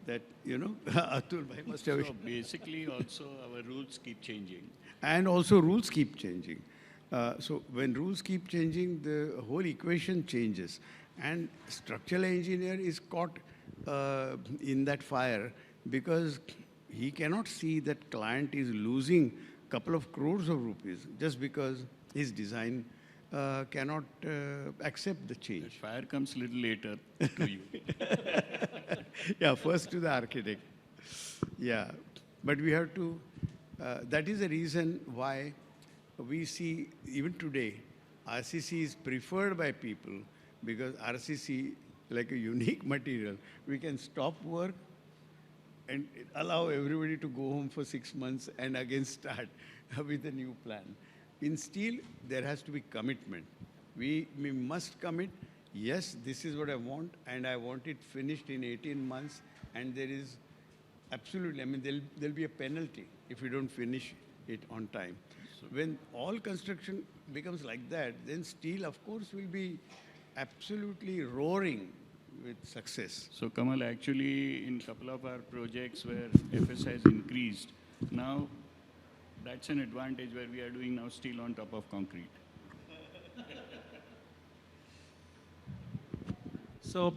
that, Atul bhai must have... So basically also our rules keep changing. And also rules keep changing. So when rules keep changing, the whole equation changes. And structural engineer is caught in that fire because he cannot see that client is losing a couple of crores of rupees just because his design cannot accept the change. That fire comes a little later to you. Yeah, first to the architect. Yeah, but we have to, that is the reason why we see, even today, RCC is preferred by people because RCC, like a unique material, we can stop work and allow everybody to go home for 6 months and again start with a new plan. In steel, there has to be commitment. We must commit, yes, this is what I want, and I want it finished in 18 months, and there is absolutely, there'll be a penalty if you don't finish it on time. When all construction becomes like that, then steel, of course, will be absolutely roaring with success. So Kamal, actually, in a couple of our projects where FS has increased, now that's an advantage where we are doing now steel on top of concrete. So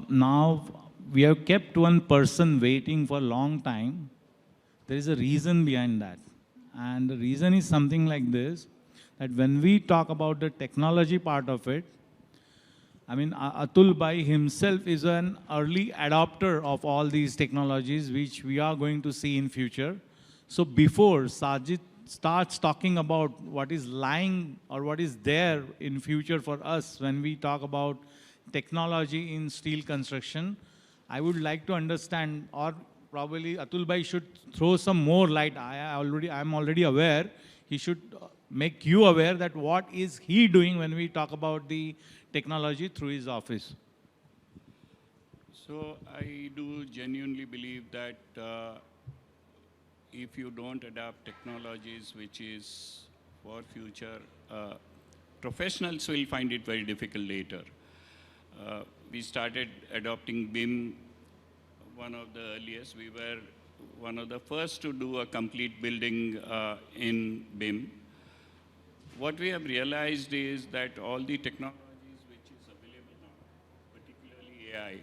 now we have kept one person waiting for a long time. There is a reason behind that. And the reason is something like this, that when we talk about the technology part of it, Atul Bhai himself is an early adopter of all these technologies which we are going to see in future. So before Sajit starts talking about what is lying or what is there in future for us when we talk about technology in steel construction, I would like to understand, or probably Atul Bhai should throw some more light. I'm already aware. He should make you aware that what is he doing when we talk about the technology through his office. So I do genuinely believe that if you don't adopt technologies which is for future, professionals will find it very difficult later. We started adopting BIM, one of the earliest. We were one of the first to do a complete building in BIM. What we have realized is that all the technologies which is available now, particularly AI,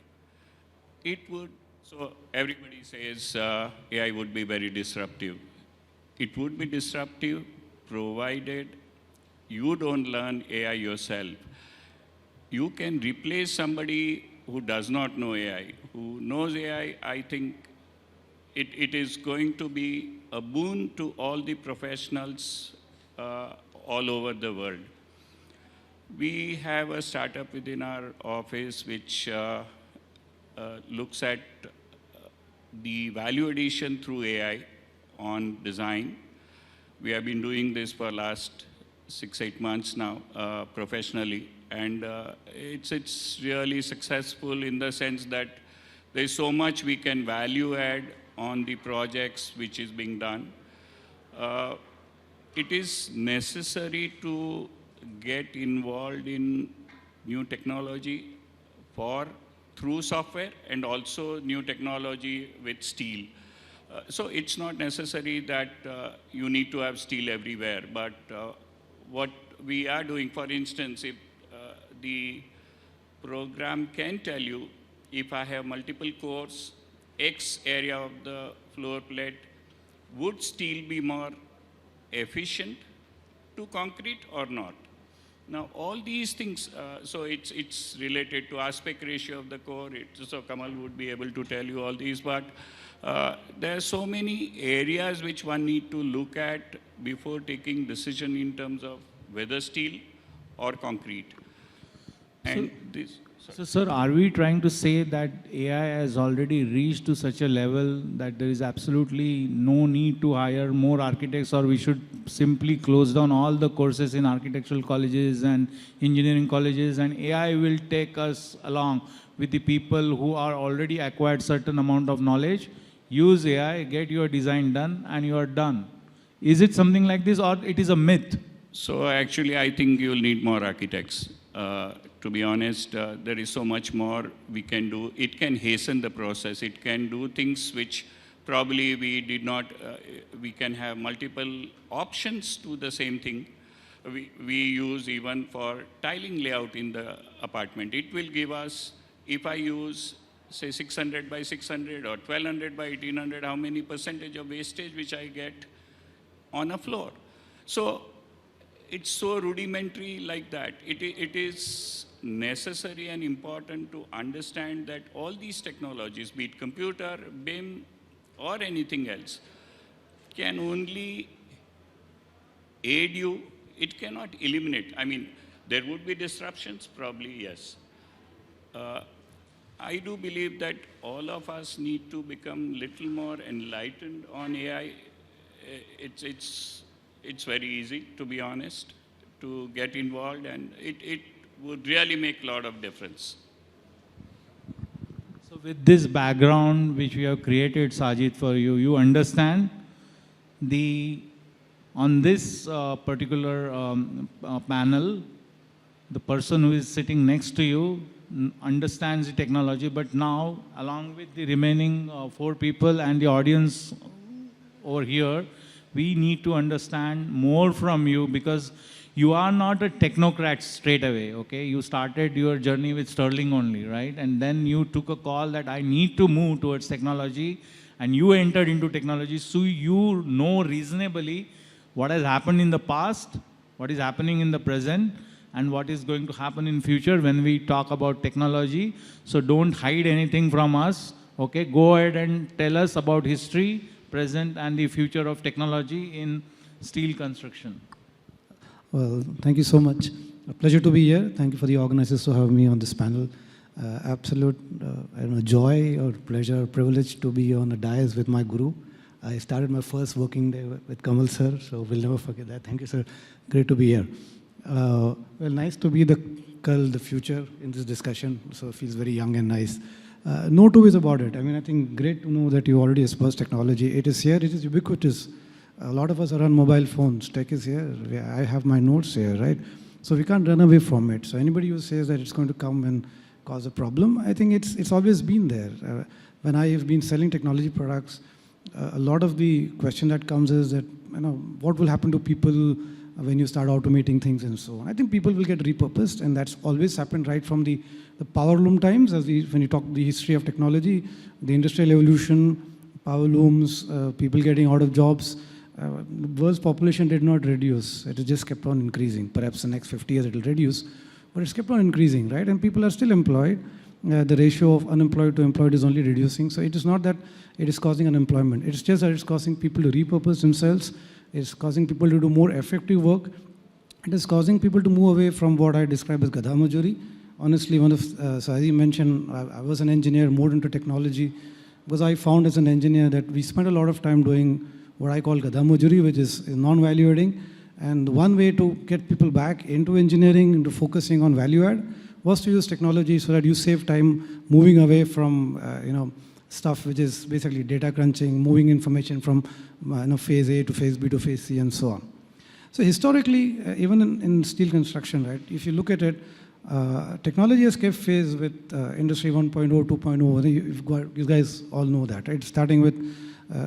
it would, so everybody says AI would be very disruptive. It would be disruptive provided you don't learn AI yourself. You can replace somebody who does not know AI. Who knows AI, I think it is going to be a boon to all the professionals all over the world. We have a startup within our office which looks at the value addition through AI on design. We have been doing this for last 6-8 months now professionally, and it's really successful in the sense that there's so much we can value add on the projects which is being done. It is necessary to get involved in new technology through software and also new technology with steel. So it's not necessary that you need to have steel everywhere, but what we are doing, for instance, if the program can tell you if I have multiple cores, X area of the floor plate, would steel be more efficient to concrete or not? Now, all these things, so it's related to aspect ratio of the core. So Kamal would be able to tell you all these, but there are so many areas which one need to look at before taking decision in terms of whether steel or concrete. And So, sir, are we trying to say that AI has already reached to such a level that there is absolutely no need to hire more architects, or we should simply close down all the courses in architectural colleges and engineering colleges, and AI will take us along with the people who are already acquired certain amount of knowledge, use AI, get your design done, and you are done? Is it something like this, or it is a myth? So actually, I think you'll need more architects. To be honest, there is so much more we can do. It can hasten the process. It can do things which probably we did not, we can have multiple options to the same thing. We use even for tiling layout in the apartment. It will give us, if I use say 600 by 600 or 1200 by 1800, how many percentage of wastage which I get on a floor. So it's so rudimentary like that. It is necessary and important to understand that all these technologies, be it computer, BIM, or anything else, can only aid you. It cannot eliminate. I mean, there would be disruptions, probably, yes. I do believe that all of us need to become little more enlightened on AI. It's very easy, to be honest, to get involved, and it would really make a lot of difference. So with this background which we have created, Sajit, for you, you understand on this particular panel, the person who is sitting next to you understands the technology, but now, along with the remaining 4 people and the audience over here, we need to understand more from you, because you are not a technocrat straight away, okay? You started your journey with Sterling only, right? And then you took a call that I need to move towards technology, and you entered into technology, so you know reasonably what has happened in the past, what is happening in the present, and what is going to happen in future when we talk about technology. So don't hide anything from us, okay? Go ahead and tell us about history, present, and the future of technology in steel construction. Well, thank you so much. A pleasure to be here. Thank you for the organizers to have me on this panel. Absolute joy or pleasure, privilege to be on a dais with my guru. I started my first working day with Kamal sir, so we'll never forget that. Thank you, sir. Great to be here. Well, nice to be the future in this discussion, so it feels very young and nice. No two ways about it. I mean, I think great to know that you already espouse technology. It is here, it is ubiquitous. A lot of us are on mobile phones. Tech is here. I have my notes here, right? So we can't run away from it. So anybody who says that it's going to come and cause a problem, I think it's always been there. When I have been selling technology products, a lot of the question that comes is that, what will happen to people when you start automating things and so on. I think people will get repurposed, and that's always happened right from the power loom times, when you talk the history of technology, the industrial evolution, power looms, people getting out of jobs. The world's population did not reduce. It just kept on increasing. Perhaps the next 50 years it will reduce, but it's kept on increasing, right? And people are still employed. The ratio of unemployed to employed is only reducing. So it is not that it is causing unemployment. It's just that it's causing people to repurpose themselves. It's causing people to do more effective work. It is causing people to move away from what I describe as Gadha Majori. Honestly, one of, Sajit mentioned, I was an engineer, more into technology, because I found as an engineer that we spent a lot of time doing what I call Gadha Majori, which is non-value adding. And one way to get people back into engineering, into focusing on value add, was to use technology so that you save time moving away from stuff which is basically data crunching, moving information from phase A to phase B to phase C and so on. So historically, even in steel construction, right, if you look at it, technology has kept pace with Industry 1.0, 2.0. You guys all know that, right? Starting with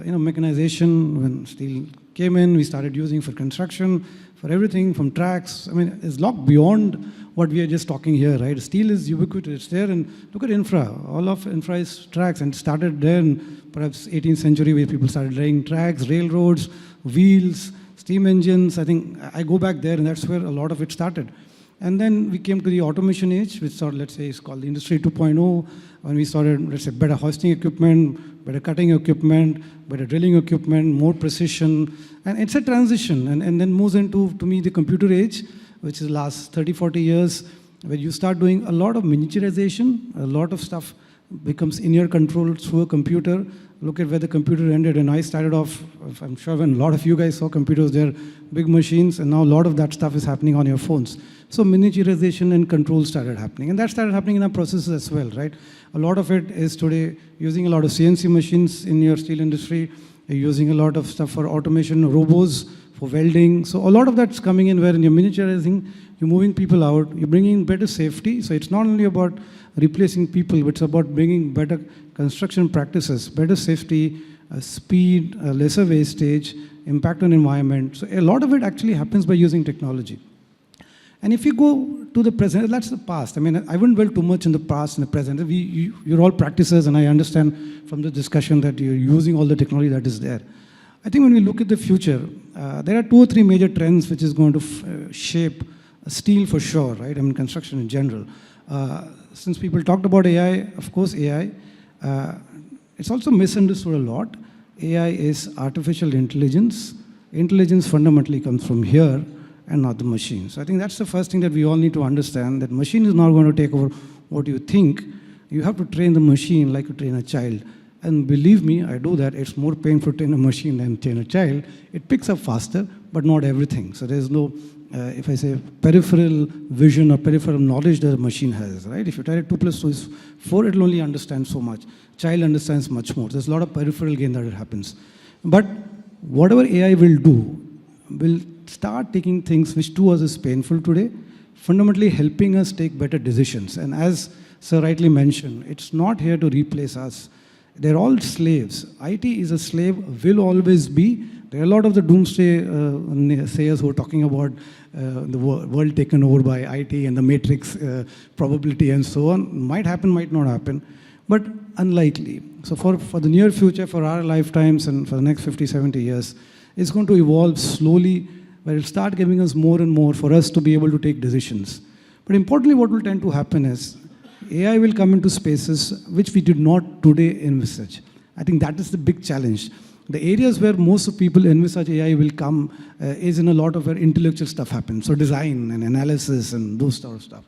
mechanization. When steel came in, we started using for construction, for everything from tracks. I mean, it's a lot beyond what we are just talking here, right? Steel is ubiquitous. It's there, and look at infra. All of infra is tracks, and it started there in perhaps 18th century, where people started laying tracks, railroads, wheels, steam engines. I think I go back there, and that's where a lot of it started. And then we came to the automation age, which sort of, let's say, is called the Industry 2.0, when we started, let's say, better hoisting equipment, better cutting equipment, better drilling equipment, more precision. And it's a transition, and then moves into, to me, the computer age, which is the last 30, 40 years, where you start doing a lot of miniaturization, a lot of stuff becomes in your control through a computer. Look at where the computer ended, and I started off, I'm sure when a lot of you guys saw computers, they're big machines, and now a lot of that stuff is happening on your phones. So miniaturization and control started happening, and that started happening in our processes as well, right? A lot of it is today using a lot of CNC machines in your steel industry, you're using a lot of stuff for automation, robots, for welding. So a lot of that's coming in where you're miniaturizing, you're moving people out, you're bringing better safety. So it's not only about replacing people, but it's about bringing better construction practices, better safety, speed, lesser wastage, impact on environment. So a lot of it actually happens by using technology. And if you go to the present, that's the past. I mean, I wouldn't dwell too much in the past and the present. You're all practitioners, and I understand from the discussion that you're using all the technology that is there. I think when we look at the future, there are 2 or 3 major trends which is going to shape steel for sure, right? I mean, construction in general. Since people talked about AI, of course, AI, it's also misunderstood a lot. AI is artificial intelligence. Intelligence fundamentally comes from here and not the machine. So I think that's the first thing that we all need to understand, that machine is not going to take over what you think. You have to train the machine like you train a child. And believe me, I do that. It's more painful to train a machine than train a child. It picks up faster, but not everything. So there's no, if I say, peripheral vision or peripheral knowledge that a machine has, right? If you tell it 2 + 2 is 4, it'll only understand so much. Child understands much more. There's a lot of peripheral gain that happens. But whatever AI will do, will start taking things which to us is painful today, fundamentally helping us take better decisions. And as Sir rightly mentioned, it's not here to replace us. They're all slaves. IT is a slave, will always be. There are a lot of the doomsday sayers who are talking about the world taken over by IT and the matrix probability and so on. Might happen, might not happen, but unlikely. So for the near future, for our lifetimes and for the next 50, 70 years, it's going to evolve slowly, where it'll start giving us more and more for us to be able to take decisions. But importantly, what will tend to happen is AI will come into spaces which we did not today envisage. I think that is the big challenge. The areas where most of people envisage AI will come is in a lot of where intellectual stuff happens. So design and analysis and those sort of stuff.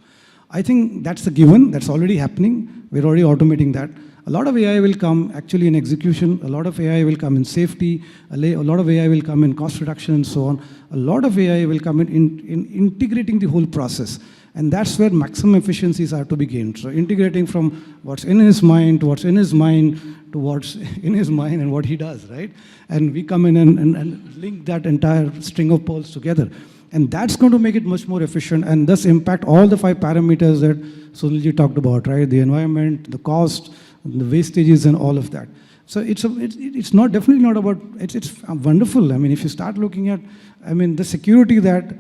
I think that's a given. That's already happening. We're already automating that. A lot of AI will come actually in execution. A lot of AI will come in safety. A lot of AI will come in cost reduction and so on. A lot of AI will come in integrating the whole process. And that's where maximum efficiencies are to be gained. So integrating from what's in his mind to what's in his mind to what's in his mind and what he does, right? And we come in and link that entire string of pearls together. And that's going to make it much more efficient and thus impact all the 5 parameters that Sunilji talked about, right? The environment, the cost, the wastages and all of that. So it's not definitely not about, it's wonderful. I mean, if you start looking at, I mean, the security that,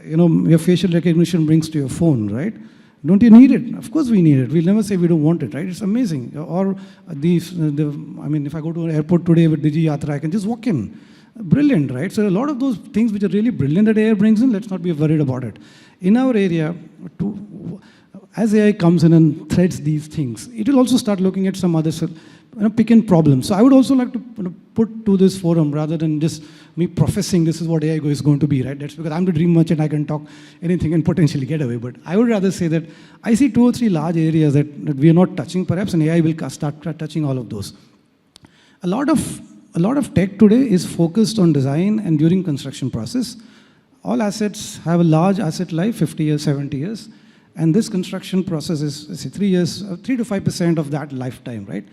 your facial recognition brings to your phone, right? Don't you need it? Of course we need it. We'll never say we don't want it, right? It's amazing. Or I mean, if I go to an airport today with Digi Yatra, I can just walk in. Brilliant, right? So a lot of those things which are really brilliant that AI brings in, let's not be worried about it. In our area, as AI comes in and threads these things, it will also start looking at some other pick-in problems. So I would also like to put to this forum, rather than just me professing this is what AI is going to be, right? That's because I'm the dream merchant, I can talk anything and potentially get away. But I would rather say that I see 2 or 3 large areas that we are not touching perhaps, and AI will start touching all of those. A lot of tech today is focused on design and during construction process. All assets have a large asset life, 50 years, 70 years. And this construction process is, let's say, 3 years, 3 to 5% of that lifetime, right?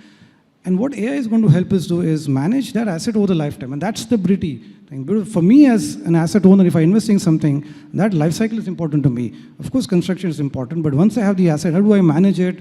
And what AI is going to help us do is manage that asset over the lifetime. And that's the beauty thing. For me as an asset owner, if I invest in something, that life cycle is important to me. Of course, construction is important, but once I have the asset, how do I manage it?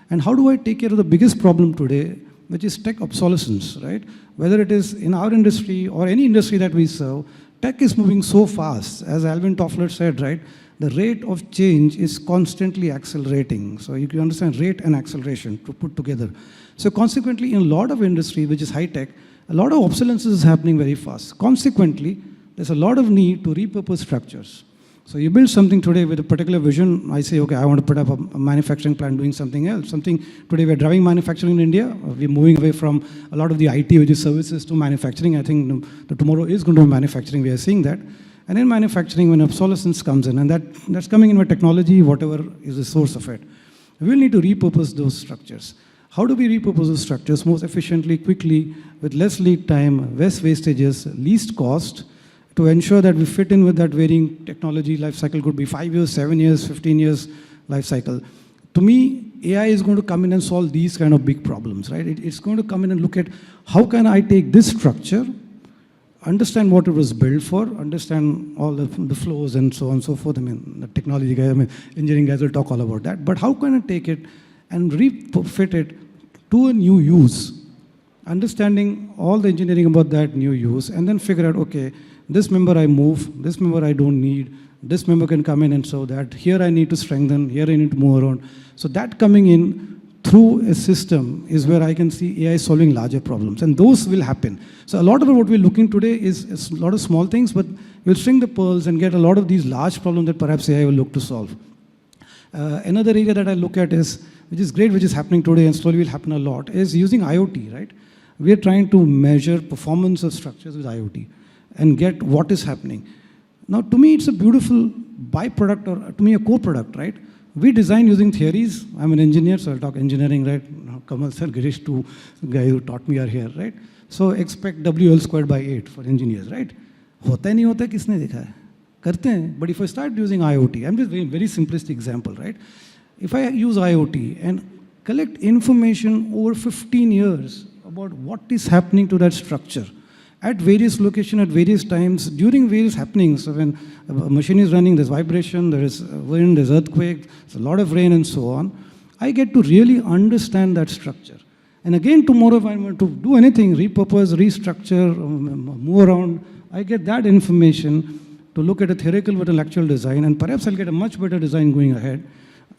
And how do I take care of the biggest problem today, which is tech obsolescence, right? Whether it is in our industry or any industry that we serve, tech is moving so fast. As Alvin Toffler said, right? The rate of change is constantly accelerating. So you can understand rate and acceleration to put together. So consequently, in a lot of industry, which is high tech, a lot of obsolescence is happening very fast. Consequently, there's a lot of need to repurpose structures. So you build something today with a particular vision. I say, okay, I want to put up a manufacturing plant doing something else. Today we're driving manufacturing in India. We're moving away from a lot of the IT, which is services, to manufacturing. I think the tomorrow is going to be manufacturing. We are seeing that. And in manufacturing, when obsolescence comes in, and that's coming in with technology, whatever is the source of it, we will need to repurpose those structures. How do we repurpose those structures most efficiently, quickly, with less lead time, less wastages, least cost, to ensure that we fit in with that varying technology life cycle? Could be 5 years, 7 years, 15 years life cycle. To me, AI is going to come in and solve these kind of big problems, right? It's going to come in and look at how can I take this structure, understand what it was built for, understand all the flows and so on and so forth. I mean, the technology guys, engineering guys will talk all about that. But how can I take it and refit it to a new use? Understanding all the engineering about that new use, and then figure out, okay, this member I move, this member I don't need, this member can come in and so that, here I need to strengthen, here I need to move around. So that coming in through a system is where I can see AI solving larger problems, and those will happen. So a lot of what we're looking today is a lot of small things, but we'll string the pearls and get a lot of these large problems that perhaps AI will look to solve. Another area that I look at is, which is great, which is happening today and slowly will happen a lot, is using IoT, right? We are trying to measure performance of structures with IoT and get what is happening. Now, to me, it's a beautiful byproduct, or to me, a co-product, right? We design using theories. I'm an engineer, so I'll talk engineering, right? Kamal sir, Girish, two guys who taught me are here, right? So expect WL squared by 8 for engineers, right? होता नहीं होता किसने देखा है? करते हैं. But if I start using IoT, I'm just very simplistic example, right? If I use IoT and collect information over 15 years about what is happening to that structure at various locations, at various times, during various happenings. So when a machine is running, there's vibration, there is wind, there's earthquake, there's a lot of rain and so on. I get to really understand that structure. And again, tomorrow if I want to do anything, repurpose, restructure, move around, I get that information to look at a theoretical with an actual design, and perhaps I'll get a much better design going ahead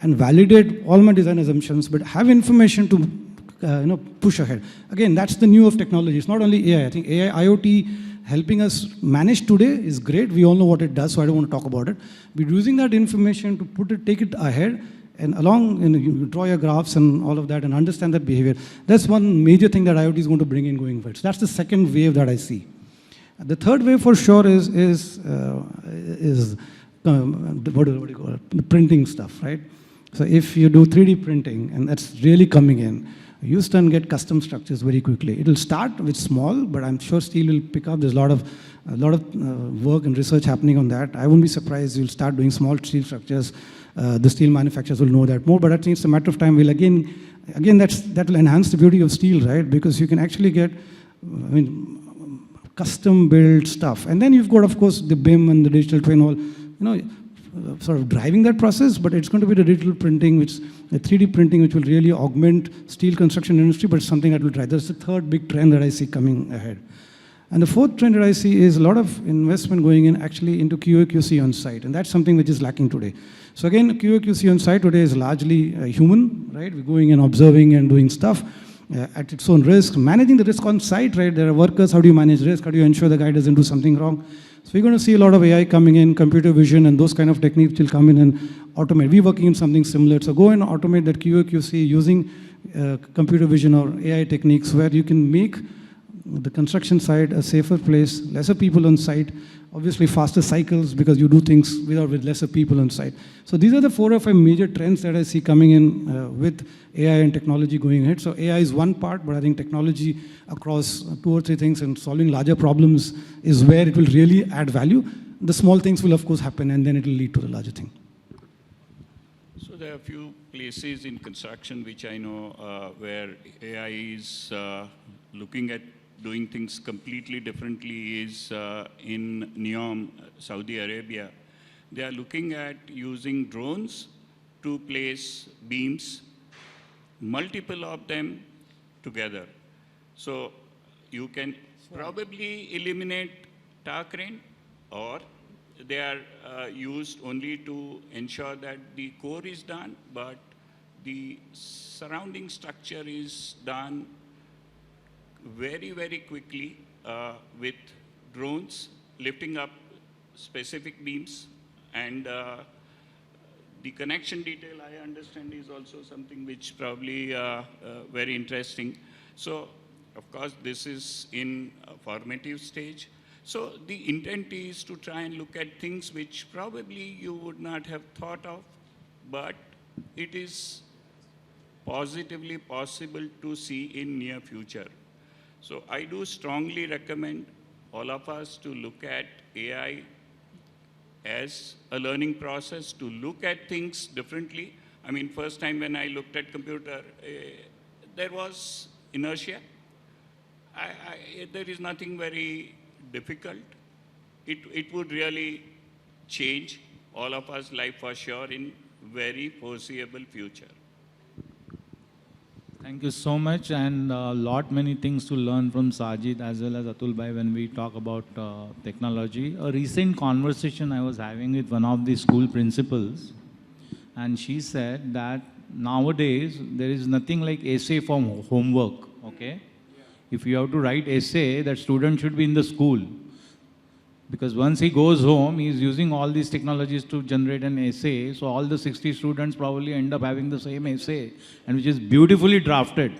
and validate all my design assumptions, but have information to push ahead. Again, that's the new of technology. It's not only AI. I think AI, IoT helping us manage today is great. We all know what it does, so I don't want to talk about it. But using that information to take it ahead, and along, you draw your graphs and all of that and understand that behavior. That's one major thing that IoT is going to bring in going forward. So that's the second wave that I see. The third wave for sure is what do you call it? The printing stuff, right? So if you do 3D printing, and that's really coming in, you can get custom structures very quickly. It'll start with small, but I'm sure steel will pick up. There's a lot of work and research happening on that. I won't be surprised you'll start doing small steel structures. The steel manufacturers will know that more, but I think it's a matter of time. We'll again that will enhance the beauty of steel, right? Because you can actually get, custom built stuff. And then you've got, of course, the BIM and the digital twin, all, sort of driving that process, but it's going to be the digital printing, the 3D printing, which will really augment steel construction industry, but it's something that will drive. That's the third big trend that I see coming ahead. And the fourth trend that I see is a lot of investment going in actually into QA/QC on site, and that's something which is lacking today. So again, QA/QC on site today is largely human, right? We're going and observing and doing stuff at its own risk. Managing the risk on site, right? There are workers, how do you manage risk? How do you ensure the guy doesn't do something wrong? So we're going to see a lot of AI coming in, computer vision, and those kind of techniques will come in and automate. We're working in something similar. So go and automate that QA/QC using computer vision or AI techniques where you can make the construction site a safer place, lesser people on site, obviously faster cycles because you do things with lesser people on site. So these are the 4 or 5 major trends that I see coming in with AI and technology going ahead. So AI is one part, but I think technology across 2 or 3 things and solving larger problems is where it will really add value. The small things will of course happen and then it will lead to the larger thing. So there are a few places in construction which I know where AI is looking at doing things completely differently is in Neom, Saudi Arabia. They are looking at using drones to place beams, multiple of them together. So you can probably eliminate tower crane, or they are used only to ensure that the core is done, but the surrounding structure is done very, very quickly with drones lifting up specific beams, and the connection detail I understand is also something which probably very interesting. So of course this is in a formative stage. So the intent is to try and look at things which probably you would not have thought of, but it is positively possible to see in near future. So I do strongly recommend all of us to look at AI as a learning process, to look at things differently. I mean, first time when I looked at computer, there was inertia. There is nothing very difficult. It would really change all of us' life for sure in very foreseeable future. Thank you so much, and many things to learn from Sajid as well as Atul Bhai when we talk about technology. A recent conversation I was having with one of the school principals, and she said that nowadays there is nothing like essay for homework, okay? If you have to write essay, that student should be in the school. Because once he goes home, he is using all these technologies to generate an essay. So all the 60 students probably end up having the same essay, and which is beautifully drafted.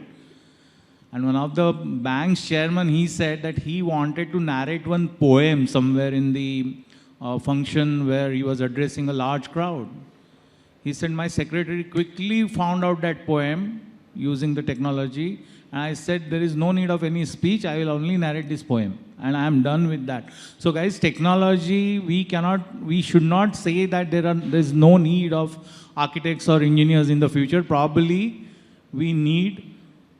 And one of the bank's chairman, he said that he wanted to narrate one poem somewhere in the function where he was addressing a large crowd. He said, my secretary quickly found out that poem using the technology. And I said, there is no need of any speech. I will only narrate this poem. And I am done with that. So guys, technology, we should not say that there is no need of architects or engineers in the future. Probably we need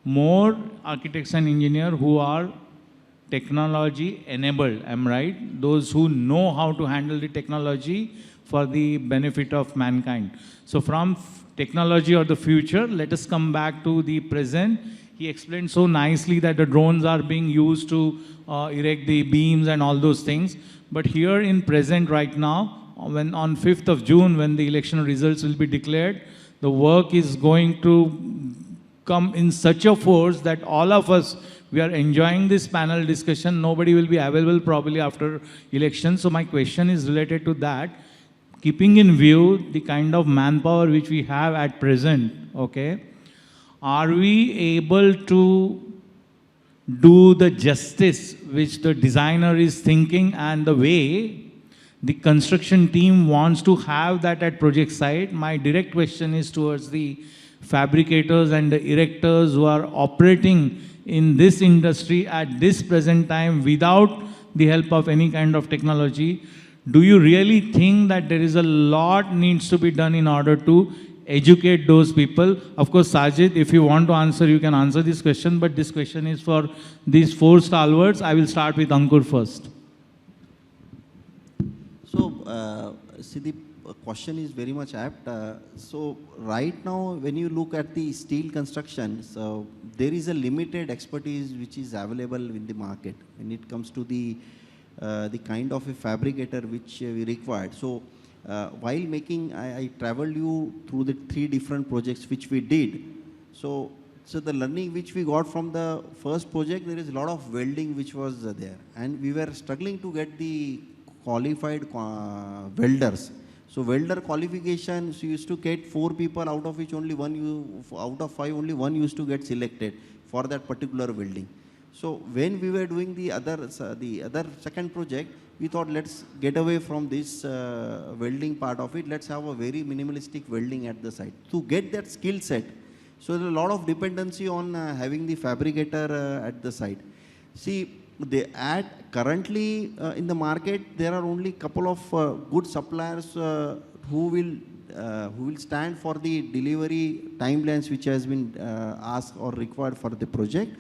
more architects and engineers who are technology enabled. Am I right? Those who know how to handle the technology for the benefit of mankind. So from technology or the future, let us come back to the present. He explained so nicely that the drones are being used to erect the beams and all those things. But here in present right now, when on 5th of June, when the election results will be declared, the work is going to come in such a force that all of us, we are enjoying this panel discussion. Nobody will be available probably after election. So my question is related to that. Keeping in view the kind of manpower which we have at present, okay, are we able to do the justice which the designer is thinking and the way the construction team wants to have that at project site? My direct question is towards the fabricators and the erectors who are operating in this industry at this present time without the help of any kind of technology. Do you really think that there is a lot needs to be done in order to educate those people? Of course, Sajid, if you want to answer, you can answer this question, but this question is for these 4 stalwarts. I will start with Ankur first. So, see, the question is very much apt. So right now, when you look at the steel construction, so there is a limited expertise which is available in the market when it comes to the kind of a fabricator which we required. So while making, I traveled you through the 3 different projects which we did. So the learning which we got from the first project, there is a lot of welding which was there, and we were struggling to get the qualified welders. So welder qualifications, you used to get 4 people, out of which only out of 5 only 1 used to get selected for that particular welding. So when we were doing the other second project, we thought let's get away from this welding part of it. Let's have a very minimalistic welding at the site to get that skill set. So there's a lot of dependency on having the fabricator at the site. See, currently in the market, there are only couple of good suppliers who will stand for the delivery timelines which has been asked or required for the project.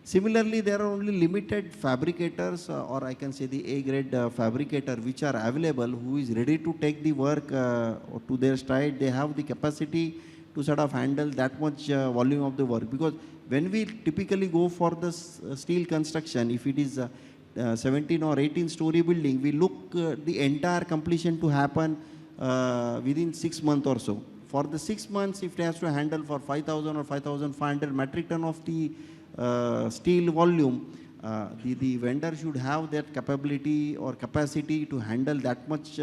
Similarly, there are only limited fabricators or I can say the A-grade fabricator which are available, who is ready to take the work to their stride. They have the capacity to sort of handle that much volume of the work. Because when we typically go for the steel construction, if it is 17 or 18 story building, we look the entire completion to happen within 6 months or so. For the 6 months, if it has to handle for 5,000 or 5,500 metric ton of the steel volume, the vendor should have that capability or capacity to handle that much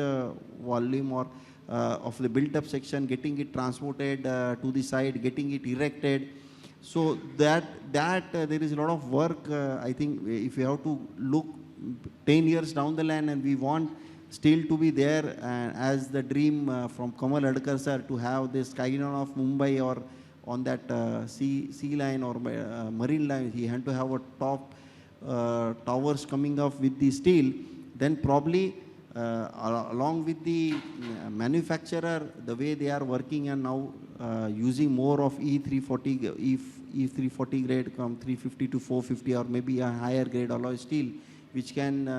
volume or of the built-up section, getting it transported to the site, getting it erected. So that there is a lot of work. I think if we have to look 10 years down the line and we want steel to be there as the dream from Kamal Hadker sir, to have the skyline of Mumbai or on that sea line or marine line, he had to have a top towers coming up with the steel, then probably along with the manufacturer, the way they are working and now using more of E340 grade from 350 to 450 or maybe a higher grade alloy steel, which can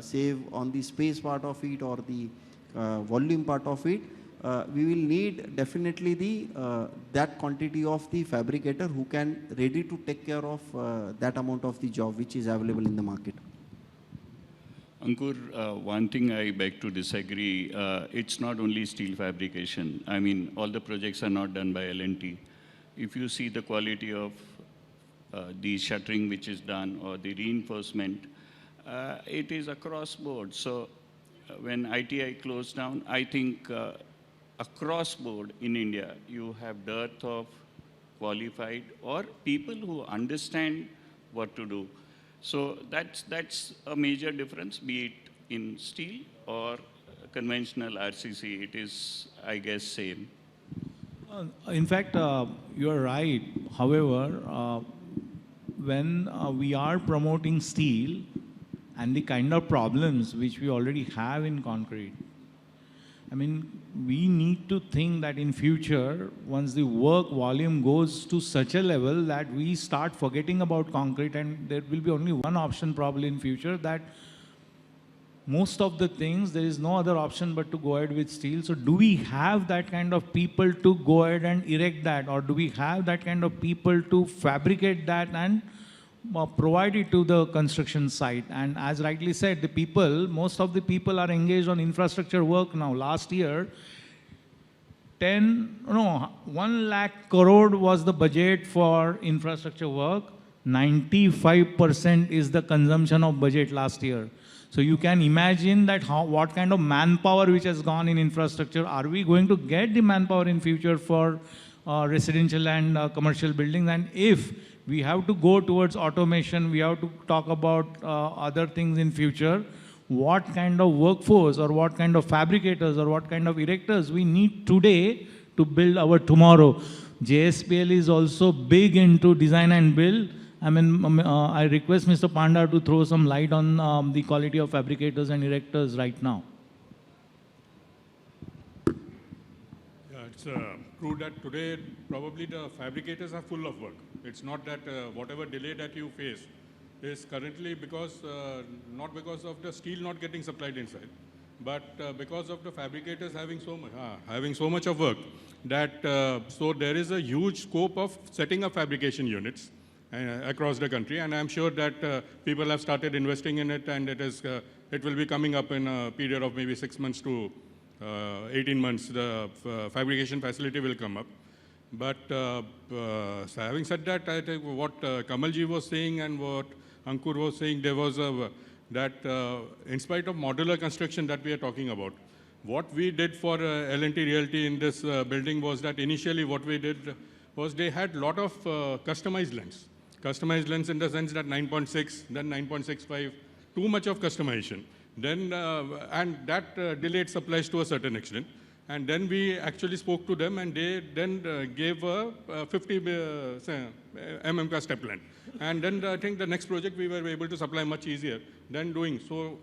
save on the space part of it or the volume part of it. We will need definitely that quantity of the fabricator who can ready to take care of that amount of the job which is available in the market. Ankur, one thing I beg to disagree, it's not only steel fabrication. I mean, all the projects are not done by L&T. If you see the quality of the shuttering which is done or the reinforcement, it is across board. So when ITI closed down, I think across board in India, you have dearth of qualified or people who understand what to do. So that's a major difference, be it in steel or conventional RCC. It is, I guess, same. In fact, you're right. However, when we are promoting steel and the kind of problems which we already have in concrete, I mean, we need to think that in future, once the work volume goes to such a level that we start forgetting about concrete, and there will be only one option probably in future, that most of the things, there is no other option but to go ahead with steel. So do we have that kind of people to go ahead and erect that, or do we have that kind of people to fabricate that and provide it to the construction site? And as rightly said, the people, most of the people are engaged on infrastructure work now. Last year, 1 lakh crore was the budget for infrastructure work. 95% is the consumption of budget last year. So you can imagine that what kind of manpower which has gone in infrastructure. Are we going to get the manpower in future for residential and commercial buildings? And if we have to go towards automation, we have to talk about other things in future, what kind of workforce or what kind of fabricators or what kind of erectors we need today to build our tomorrow. JSPL is also big into design and build. I mean, I request Mr. Panda to throw some light on the quality of fabricators and erectors right now. Yeah, it's true that today probably the fabricators are full of work. It's not that whatever delay that you face is currently because, not because of the steel not getting supplied inside, But because of the fabricators having so much of work, that so there is a huge scope of setting up fabrication units across the country, and I'm sure that people have started investing in it, and it will be coming up in a period of maybe 6 months to 18 months. The fabrication facility will come up. But so having said that, I think what Kamalji was saying and what Ankur was saying, there was that in spite of modular construction that we are talking about, what we did for L&T Realty in this building was that initially what we did was they had a lot of customized lens. Customized lens in the sense that 9.6, then 9.65, too much of customization. Then, and that delayed supplies to a certain extent. And then we actually spoke to them, and they then gave a 50 mm ka step length. And then I think the next project we were able to supply much easier than doing. So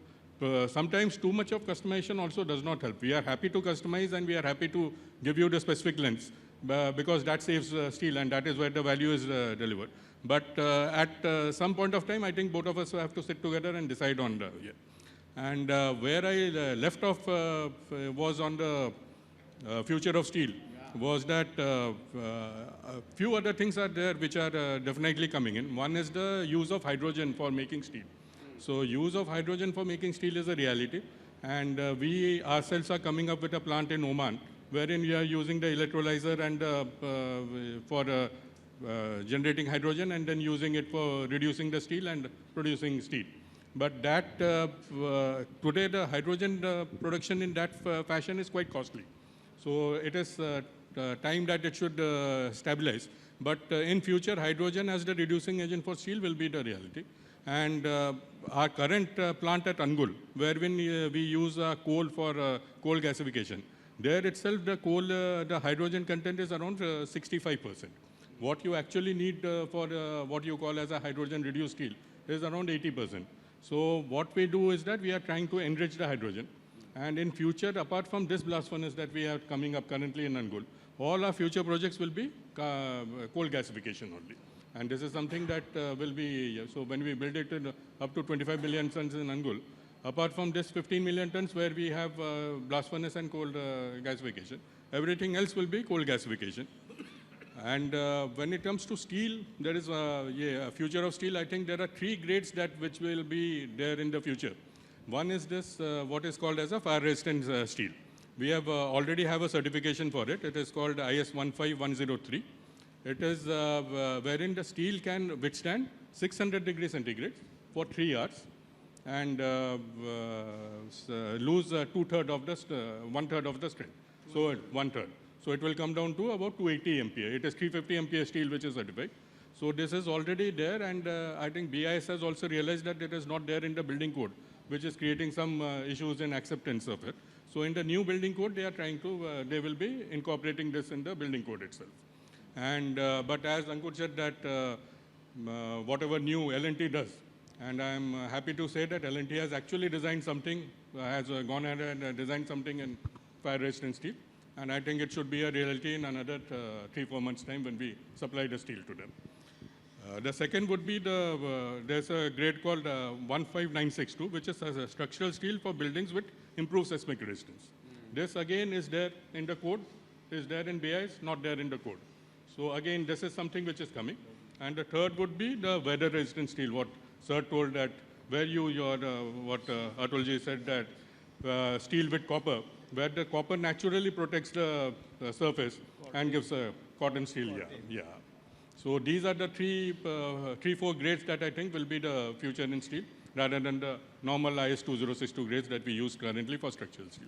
sometimes too much of customization also does not help. We are happy to customize, and we are happy to give you the specific lengths because that saves steel, and that is where the value is delivered. But at some point of time, I think both of us have to sit together and decide on the, And where I left off was on the future of steel, was that a few other things are there which are definitely coming in. One is the use of hydrogen for making steel. So use of hydrogen for making steel is a reality, and we ourselves are coming up with a plant in Oman wherein we are using the electrolyzer and for generating hydrogen and then using it for reducing the steel and producing steel. But that today the hydrogen production in that fashion is quite costly. So it is time that it should stabilize. But in future, hydrogen as the reducing agent for steel will be the reality. And our current plant at Angul, wherein we use coal for coal gasification, there itself the coal, the hydrogen content is around 65%. What you actually need for what you call as a hydrogen reduced steel is around 80%. So what we do is that we are trying to enrich the hydrogen. And in future, apart from this blast furnace that we have coming up currently in Angul, all our future projects will be coal gasification only. And this is something that will be, so when we build it up to 25 million tons in Angul, apart from this 15 million tons where we have blast furnace and coal gasification, everything else will be coal gasification. And when it comes to steel, there is a future of steel. I think there are 3 grades which will be there in the future. One is this, what is called as a fire resistant steel. We have already have a certification for it. It is called IS 15103. It is wherein the steel can withstand 600 degrees centigrade for 3 hours and lose 1/3 of the strength. So 1/3. So it will come down to about 280 MPa. It is 350 MPa steel which is certified. So this is already there, and I think BIS has also realized that it is not there in the building code, which is creating some issues in acceptance of it. So in the new building code, they are trying to, they will be incorporating this in the building code itself. And, but as Ankur said that whatever new L&T does, and I'm happy to say that L&T has actually designed something, has gone ahead and designed something in fire resistant steel. And I think it should be a reality in another 3-4 months' time when we supply the steel to them. The second would be there's a grade called 15962, which is a structural steel for buildings with improved seismic resistance. This again is there in the code, is there in BIS, not there in the code. So again, this is something which is coming. And the third would be the weather resistant steel, what Sir told that where what Atulji said that steel with copper, where the copper naturally protects the surface and gives a cotton steel. Yeah. So these are the 3-4 grades that I think will be the future in steel, rather than the normal IS 2062 grades that we use currently for structural steel.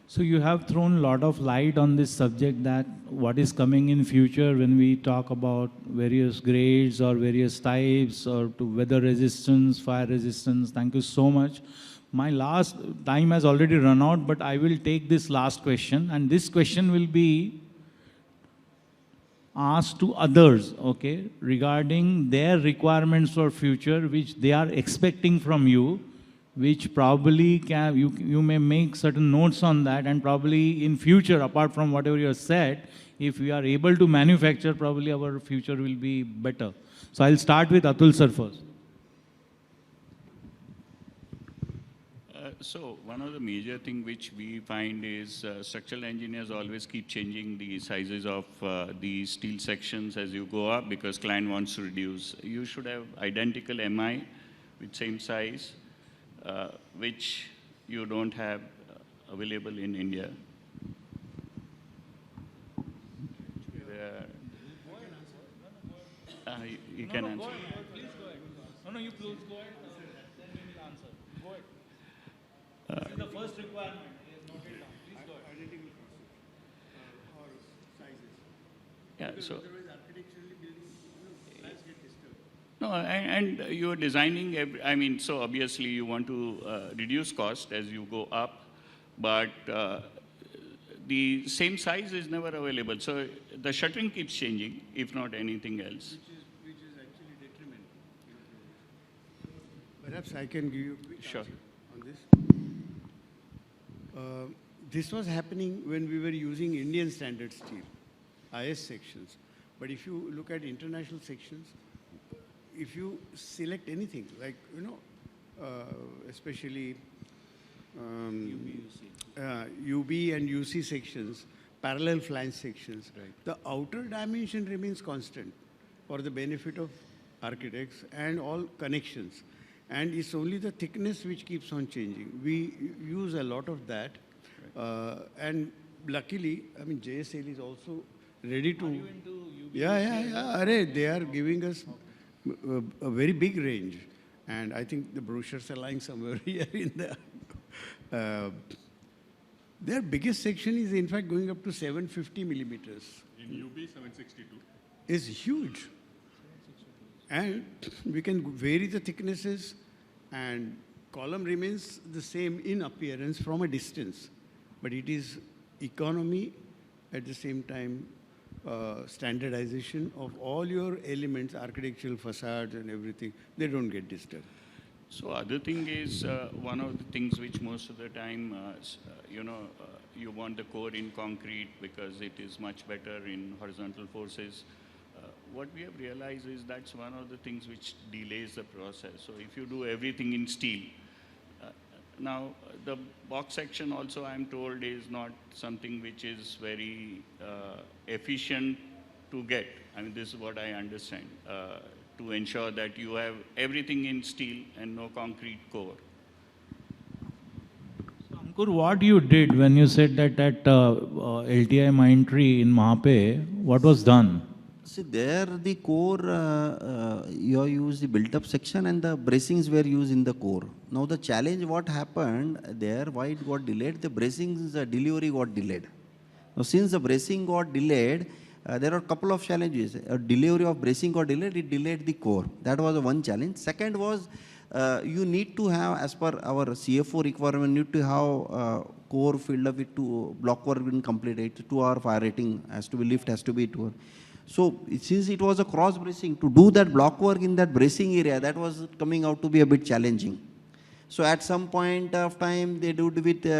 So you have thrown a lot of light on this subject, that what is coming in future when we talk about various grades or various types or to weather resistance, fire resistance. Thank you so much. My last time has already run out, but I will take this last question, and this question will be asked to others, okay, regarding their requirements for future, which they are expecting from you, which probably you may make certain notes on that, and probably in future, apart from whatever you have said, if we are able to manufacture, probably our future will be better. So I'll start with Atul sir first. So one of the major thing which we find is structural engineers always keep changing the sizes of the steel sections as you go up because client wants to reduce. You should have identical MI with same size, which you don't have available in India. You can answer. Please go ahead. No, you please go ahead. Then we will answer. Go ahead. This is the first requirement. He has noted down. Please go ahead. Yeah, so. No, and you're designing, I mean, so obviously you want to reduce cost as you go up, but the same size is never available. So the shuttering keeps changing, if not anything else. Which is actually detriment. Perhaps I can give you a quick Sure. answer on this. This was happening when we were using Indian standard steel, IS sections. But if you look at international sections, if you select anything, like, especially UB and UC sections, parallel flange sections, Right. the outer dimension remains constant for the benefit of architects and all connections. And it's only the thickness which keeps on changing. We use a lot of that. And luckily, I mean, JSL is also ready to... Are you into UB? Yeah. They are giving us a very big range. And I think the brochures are lying somewhere here in the... their biggest section is, in fact, going up to 750 millimeters. In UB 762. Is huge. And we can vary the thicknesses, and column remains the same in appearance from a distance. But it is economy, at the same time, standardization of all your elements, architectural facades and everything. They don't get disturbed. So other thing is, one of the things which most of the time, you want the core in concrete because it is much better in horizontal forces. What we have realized is that's one of the things which delays the process. So if you do everything in steel, now the box section also I'm told is not something which is very efficient to get. I mean, this is what I understand, to ensure that you have everything in steel and no concrete core. Ankur, what you did when you said that at LTI Mindtree in Mahape, what was done? See, there the core, you use the built-up section and the bracings were used in the core. Now the challenge what happened there, why it got delayed, the bracings delivery got delayed. Now since the bracing got delayed, there are a couple of challenges. Delivery of bracing got delayed, it delayed the core. That was one challenge. Second was, you need to have, as per our CFO requirement, need to have core filled up with block work been completed, 2 hour fire rating has to be, lift has to be 2 hour. So since it was a cross bracing, to do that block work in that bracing area, that was coming out to be a bit challenging. So at some point of time, they do it with the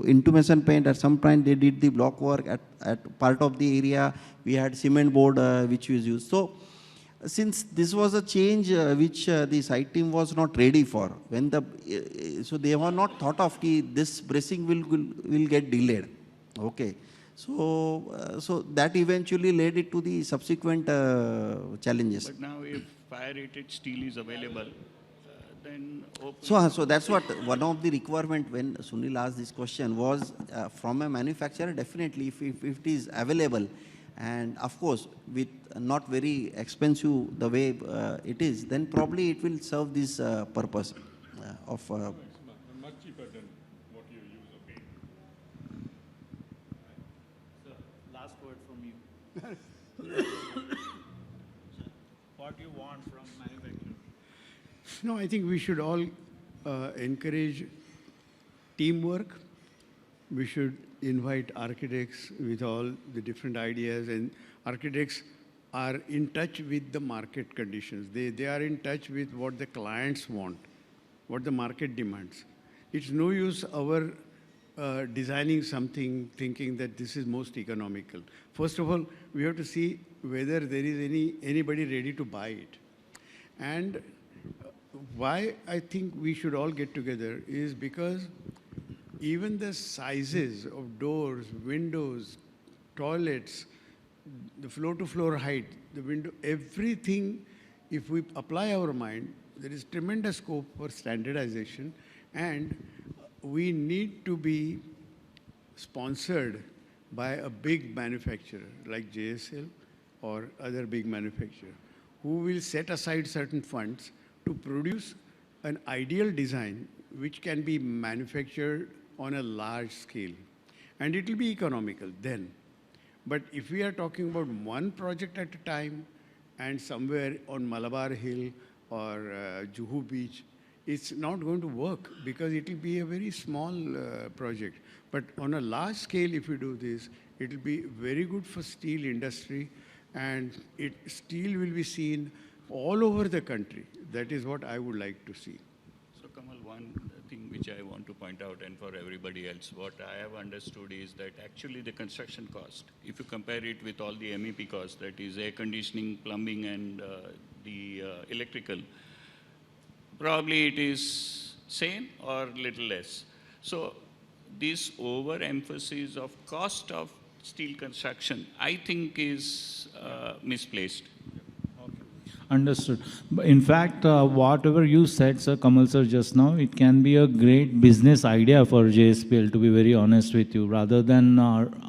intumescent paint. At some point, they did the block work. At part of the area, we had cement board which was used. So since this was a change which the site team was not ready for, when so they were not thought of this bracing will get delayed. Okay. So that eventually led it to the subsequent challenges. But now if fire-rated steel is available, then... So that's what one of the requirement when Sunil asked this question was from a manufacturer, definitely if it is available, and of course with not very expensive the way it is, then probably it will serve this purpose of... Much cheaper than what you use of paint. Last word from you. What you want from manufacturer? No, I think we should all encourage teamwork. We should invite architects with all the different ideas, and architects are in touch with the market conditions. They are in touch with what the clients want, what the market demands. It's no use our designing something thinking that this is most economical. First of all, we have to see whether there is anybody ready to buy it. And why I think we should all get together is because even the sizes of doors, windows, toilets, the floor-to-floor height, the window, everything, if we apply our mind, there is tremendous scope for standardization, and we need to be sponsored by a big manufacturer like JSL or other big manufacturer who will set aside certain funds to produce an ideal design which can be manufactured on a large scale. And it will be economical then. But if we are talking about one project at a time and somewhere on Malabar Hill or Juhu Beach, it's not going to work because it will be a very small project. But on a large scale, if we do this, it will be very good for steel industry, and steel will be seen all over the country. That is what I would like to see. So Kamal, one thing which I want to point out, and for everybody else, what I have understood is that actually the construction cost, if you compare it with all the MEP costs, that is air conditioning, plumbing, and the electrical, probably it is same or little less. So this overemphasis of cost of steel construction, I think is misplaced. Understood. In fact, whatever you said, Sir Kamal sir, just now, it can be a great business idea for JSPL, to be very honest with you. Rather than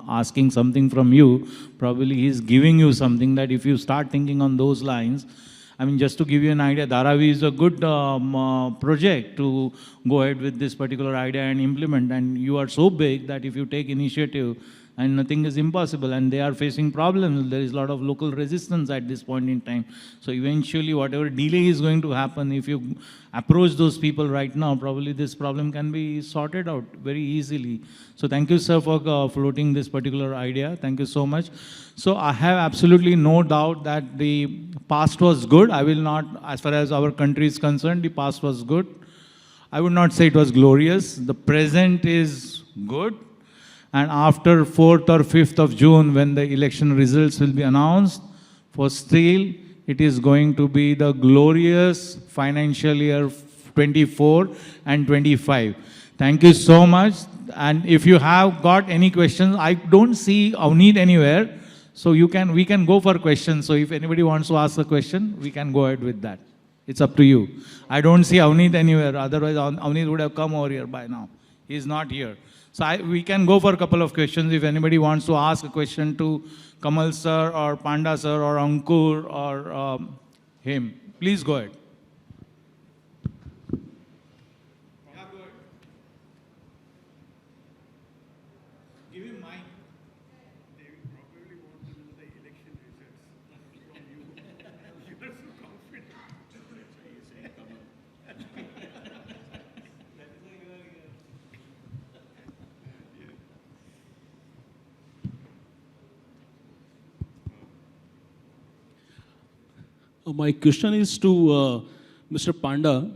asking something from you, probably he's giving you something that if you start thinking on those lines, I mean, just to give you an idea, Dharavi is a good project to go ahead with this particular idea and implement. And you are so big that if you take initiative, and nothing is impossible, and they are facing problems. There is a lot of local resistance at this point in time. So eventually, whatever delay is going to happen, if you approach those people right now, probably this problem can be sorted out very easily. So thank you, sir, for floating this particular idea. Thank you so much. So I have absolutely no doubt that the past was good. I will not, as far as our country is concerned, the past was good. I would not say it was glorious. The present is good. And after 4th or 5th of June, when the election results will be announced, for steel, it is going to be the glorious financial year 24 and 25. Thank you so much. And if you have got any questions, I don't see Avneet anywhere. So we can go for questions. So if anybody wants to ask a question, we can go ahead with that. It's up to you. I don't see Avneet anywhere. Otherwise, Avneet would have come over here by now. He's not here. So we can go for a couple of questions if anybody wants to ask a question to Kamal sir or Panda sir or Ankur or him. Please go ahead. Yeah, go ahead. Give him mic. They will probably want to know the election results from you. You are so confident. That's why you say Kamal. My question is to Mr. Panda.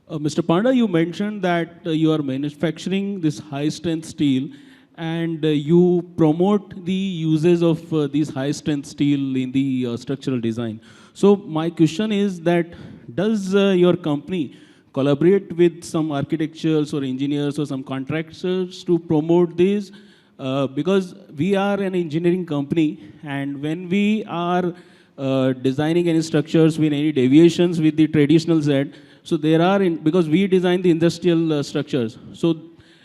Mr. Panda, you mentioned that you are manufacturing this high-strength steel and you promote the uses of these high-strength steel in the structural design. So my question is that does your company collaborate with some architects or engineers or some contractors to promote this? Because we are an engineering company, and when we are designing any structures with any deviations with the traditional Z, so there are, because we design the industrial structures, so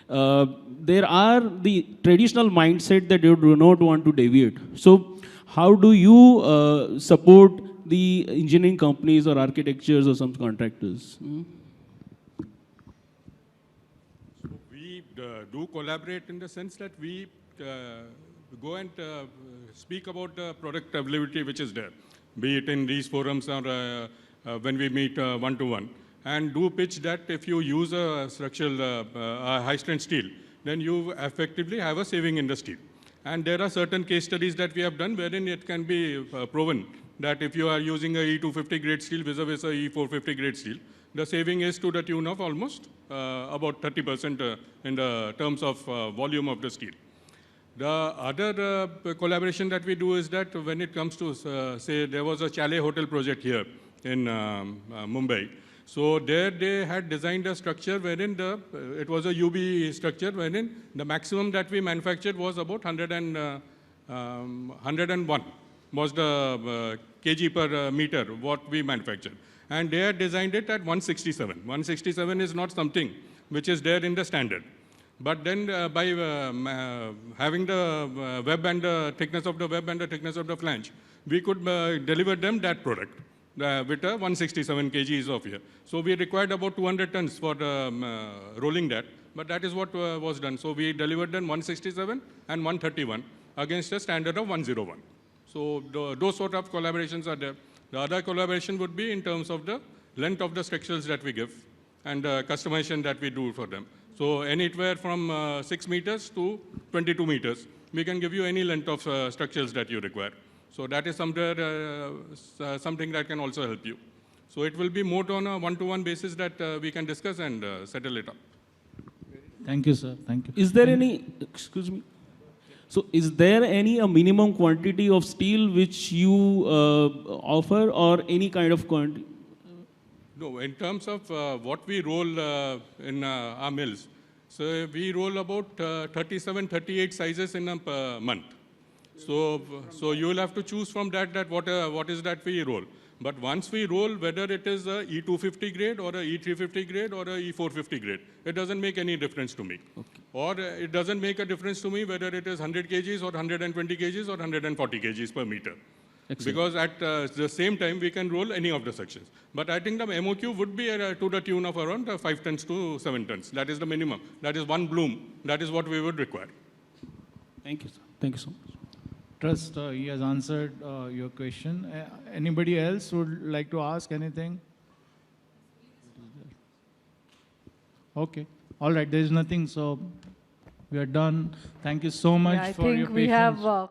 there are the traditional mindset that you do not want to deviate. So how do you support the engineering companies or architectures or some contractors? So we do collaborate in the sense that we go and speak about the product availability which is there, be it in these forums or when we meet one-to-one, and do pitch that if you use a structural high-strength steel, then you effectively have a saving in the steel. And there are certain case studies that we have done wherein it can be proven that if you are using a E250 grade steel vis-a-vis a E450 grade steel, the saving is to the tune of almost about 30% in the terms of volume of the steel. The other collaboration that we do is that when it comes to, say, there was a chalet hotel project here in Mumbai. So there they had designed a structure wherein it was a UB structure wherein the maximum that we manufactured was about 101 was the kg per meter what we manufactured. And they had designed it at 167. 167 is not something which is there in the standard. But then by having the web and the thickness of the web and the thickness of the flange, we could deliver them that product with 167 kgs of here. So we required about 200 tons for rolling that, but that is what was done. So we delivered them 167 and 131 against a standard of 101. So those sort of collaborations are there. The other collaboration would be in terms of the length of the structures that we give and the customization that we do for them. So anywhere from 6 meters to 22 meters, we can give you any length of structures that you require. So that is something that can also help you. So it will be more on a one-to-one basis that we can discuss and settle it up. Thank you, sir. Thank you. Is there any, excuse me, so is there any a minimum quantity of steel which you offer or any kind of quantity? No, in terms of what we roll in our mills, so we roll about 37, 38 sizes in a month. So you will have to choose from that what is that we roll. But once we roll, whether it is a E250 grade or a E350 grade or a E450 grade, it doesn't make any difference to me. Okay. Or it doesn't make a difference to me whether it is 100 kgs or 120 kgs or 140 kgs per meter. Excellent. Because at the same time, we can roll any of the sections. But I think the MOQ would be to the tune of around 5 tons to 7 tons. That is the minimum. That is one bloom. That is what we would require. Thank you, sir. Thank you so much. Trust he has answered your question. Anybody else would like to ask anything? Okay. All right. There is nothing. So we are done. Thank you so much I for your think we patience. have